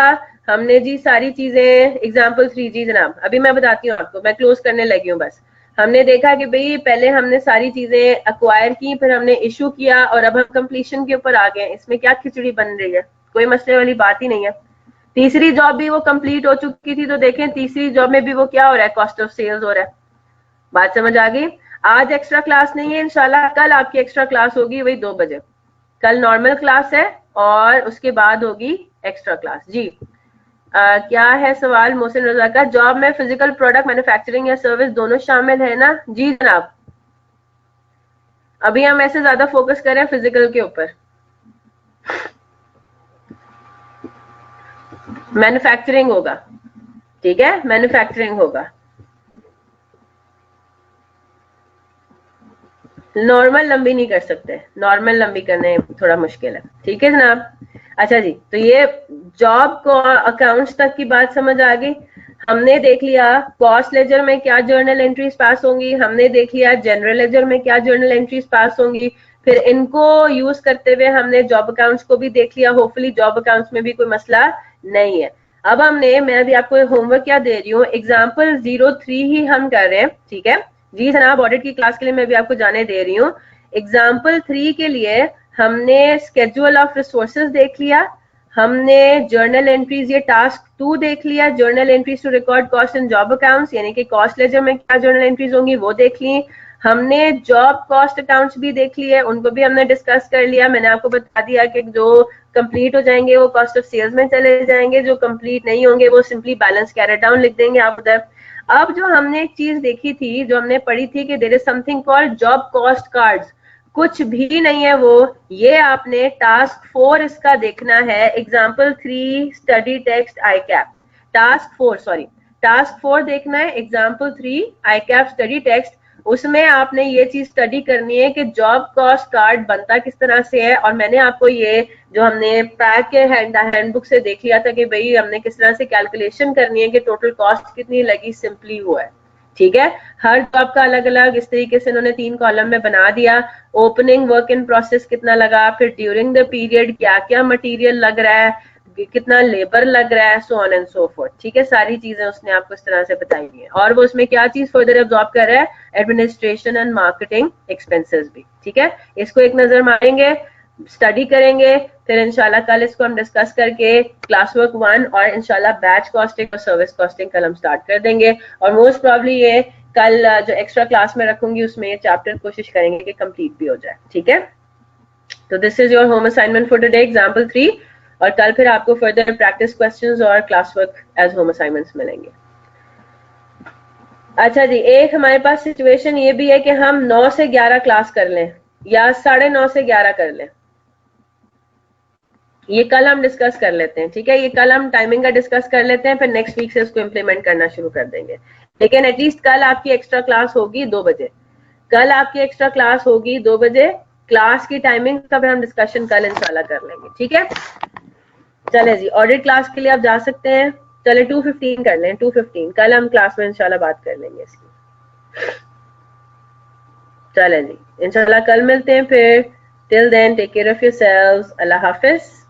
हमने जी सारी चीजें, एग्जाम्पल 3 जी जनाब, अभी मैं बताती हूँ आपको, मैं क्लोज करने लगी हूँ बस। हमने देखा कि भाई पहले हमने सारी चीजें अक्वायर की, फिर हमने इशू किया, और अब हम कंप्लीशन के ऊपर आ गए। इसमें क्या खिचड़ी बन रही है, कोई मसले वाली बात ही नहीं है। तीसरी जॉब भी वो कंप्लीट हो चुकी थी, तो देखें तीसरी जॉब में भी वो क्या हो रहा है, कॉस्ट ऑफ सेल्स हो रहा है। बात समझ आ गई? आज एक्स्ट्रा क्लास नहीं है इंशाल्लाह, कल आपकी एक्स्ट्रा क्लास होगी वही 2 बजे। कल नॉर्मल क्लास है और उसके बाद होगी एक्स्ट्रा क्लास जी। क्या है सवाल मोहसिन रजा का, जॉब में फिजिकल प्रोडक्ट मैन्युफैक्चरिंग या सर्विस दोनों शामिल है ना? जी जनाब, अभी हम ऐसे ज्यादा फोकस करें फिजिकल के ऊपर। मैन्युफैक्चरिंग होगा, ठीक है, मैन्युफैक्चरिंग होगा। नॉर्मल लंबी नहीं कर सकते, नॉर्मल लंबी करने थोड़ा मुश्किल है, ठीक है जनाब। अच्छा जी, तो ये जॉब को अकाउंट्स तक की बात समझ आ गई। हमने देख लिया कॉस्ट लेजर में क्या जर्नल एंट्रीज पास होंगी, हमने देख लिया जनरल लेजर में क्या जर्नल एंट्रीज पास होंगी। फिर इनको यूज करते हुए हमने जॉब अकाउंट्स को भी देख लिया, होपफुली जॉब अकाउंट्स में भी कोई मसला नहीं है। अब हमने, मैं अभी आपको होमवर्क क्या दे रही हूँ, एग्जाम्पल 03 ही हम कर रहे हैं, ठीक है जी जनाब। ऑडिट की क्लास के लिए मैं भी आपको जाने दे रही हूँ। एग्जाम्पल 3 के लिए हमने स्केड्यूल ऑफ रिसोर्सेज देख लिया, हमने जर्नल एंट्रीज ये टास्क 2 देख लिया, journal entries to record cost and job accounts, यानी कि कॉस्ट लेजर में क्या जर्नल एंट्रीज होंगी वो देख ली। हमने जॉब कॉस्ट अकाउंट्स भी देख लिए, उनको भी हमने डिस्कस कर लिया। मैंने आपको बता दिया कि जो कंप्लीट हो जाएंगे वो कॉस्ट ऑफ सेल्स में चले जाएंगे, जो कंप्लीट नहीं होंगे वो सिंपली बैलेंस कैरी डाउन लिख देंगे आप उधर। अब जो हमने एक चीज देखी थी, जो हमने पढ़ी थी कि there is something called job cost cards, कुछ भी नहीं है वो। ये आपने टास्क 4 इसका देखना है, example 3 study text I cap, task 4 sorry, task 4 देखना है, एग्जाम्पल 3 आई कैप स्टडी टेक्स्ट। उसमें आपने ये चीज स्टडी करनी है कि जॉब कॉस्ट कार्ड बनता किस तरह से है। और मैंने आपको ये जो हमने पैक के हैंडबुक से देख लिया था कि भाई हमने किस तरह से कैलकुलेशन करनी है कि टोटल कॉस्ट कितनी लगी, सिंपली हुआ है, ठीक है। हर जॉब का अलग अलग इस तरीके से उन्होंने 3 कॉलम में बना दिया। ओपनिंग वर्क इन प्रोसेस कितना लगा, फिर ड्यूरिंग द पीरियड क्या क्या मटेरियल लग रहा है, कितना लेबर लग रहा है, so on and so fourth, ठीक है। सारी चीजें उसने आपको इस तरह से बताई है। और वो उसमें क्या चीज फर्दर एब्जॉर्ब कर रहा है, एडमिनिस्ट्रेशन एंड मार्केटिंग एक्सपेंसेस भी, ठीक है। इसको एक नजर मारेंगे, स्टडी करेंगे, फिर इंशाल्लाह कल इसको हम डिस्कस करके क्लास वर्क 1 और इंशाल्लाह बैच कॉस्टिंग और सर्विस कॉस्टिंग कल हम स्टार्ट कर देंगे। और मोस्ट प्रॉब्ली ये कल जो एक्स्ट्रा क्लास में रखूंगी उसमें ये चैप्टर कोशिश करेंगे कि कंप्लीट भी हो जाए, ठीक है। तो this is your home assignment for today, example 3। और कल फिर आपको फर्दर प्रैक्टिस क्वेश्चंस और class work age home assignments मिलेंगे। अच्छा जी, एक हमारे पास सिचुएशन ये भी है कि हम 9 से 11 क्लास कर लें या 9:30 से 11 कर लें, ये कल हम डिस्कस कर लेते हैं, ठीक है। ये कल हम टाइमिंग का डिस्कस कर लेते हैं, फिर नेक्स्ट वीक से इसको इम्प्लीमेंट करना शुरू कर देंगे। लेकिन एटलीस्ट कल आपकी एक्स्ट्रा क्लास होगी 2 बजे, कल आपकी एक्स्ट्रा क्लास होगी 2 बजे। क्लास की टाइमिंग का भी हम डिस्कशन कल इंशाल्लाह कर लेंगे, ठीक है। चले जी, ऑडिट क्लास के लिए आप जा सकते हैं। चले 2:15 कर लें, 2:15 कल हम क्लास में इंशाल्लाह बात कर लेंगे इसकी। चले जी, इंशाल्लाह कल मिलते हैं फिर। Till then, take care of yourselves. Allah Hafiz.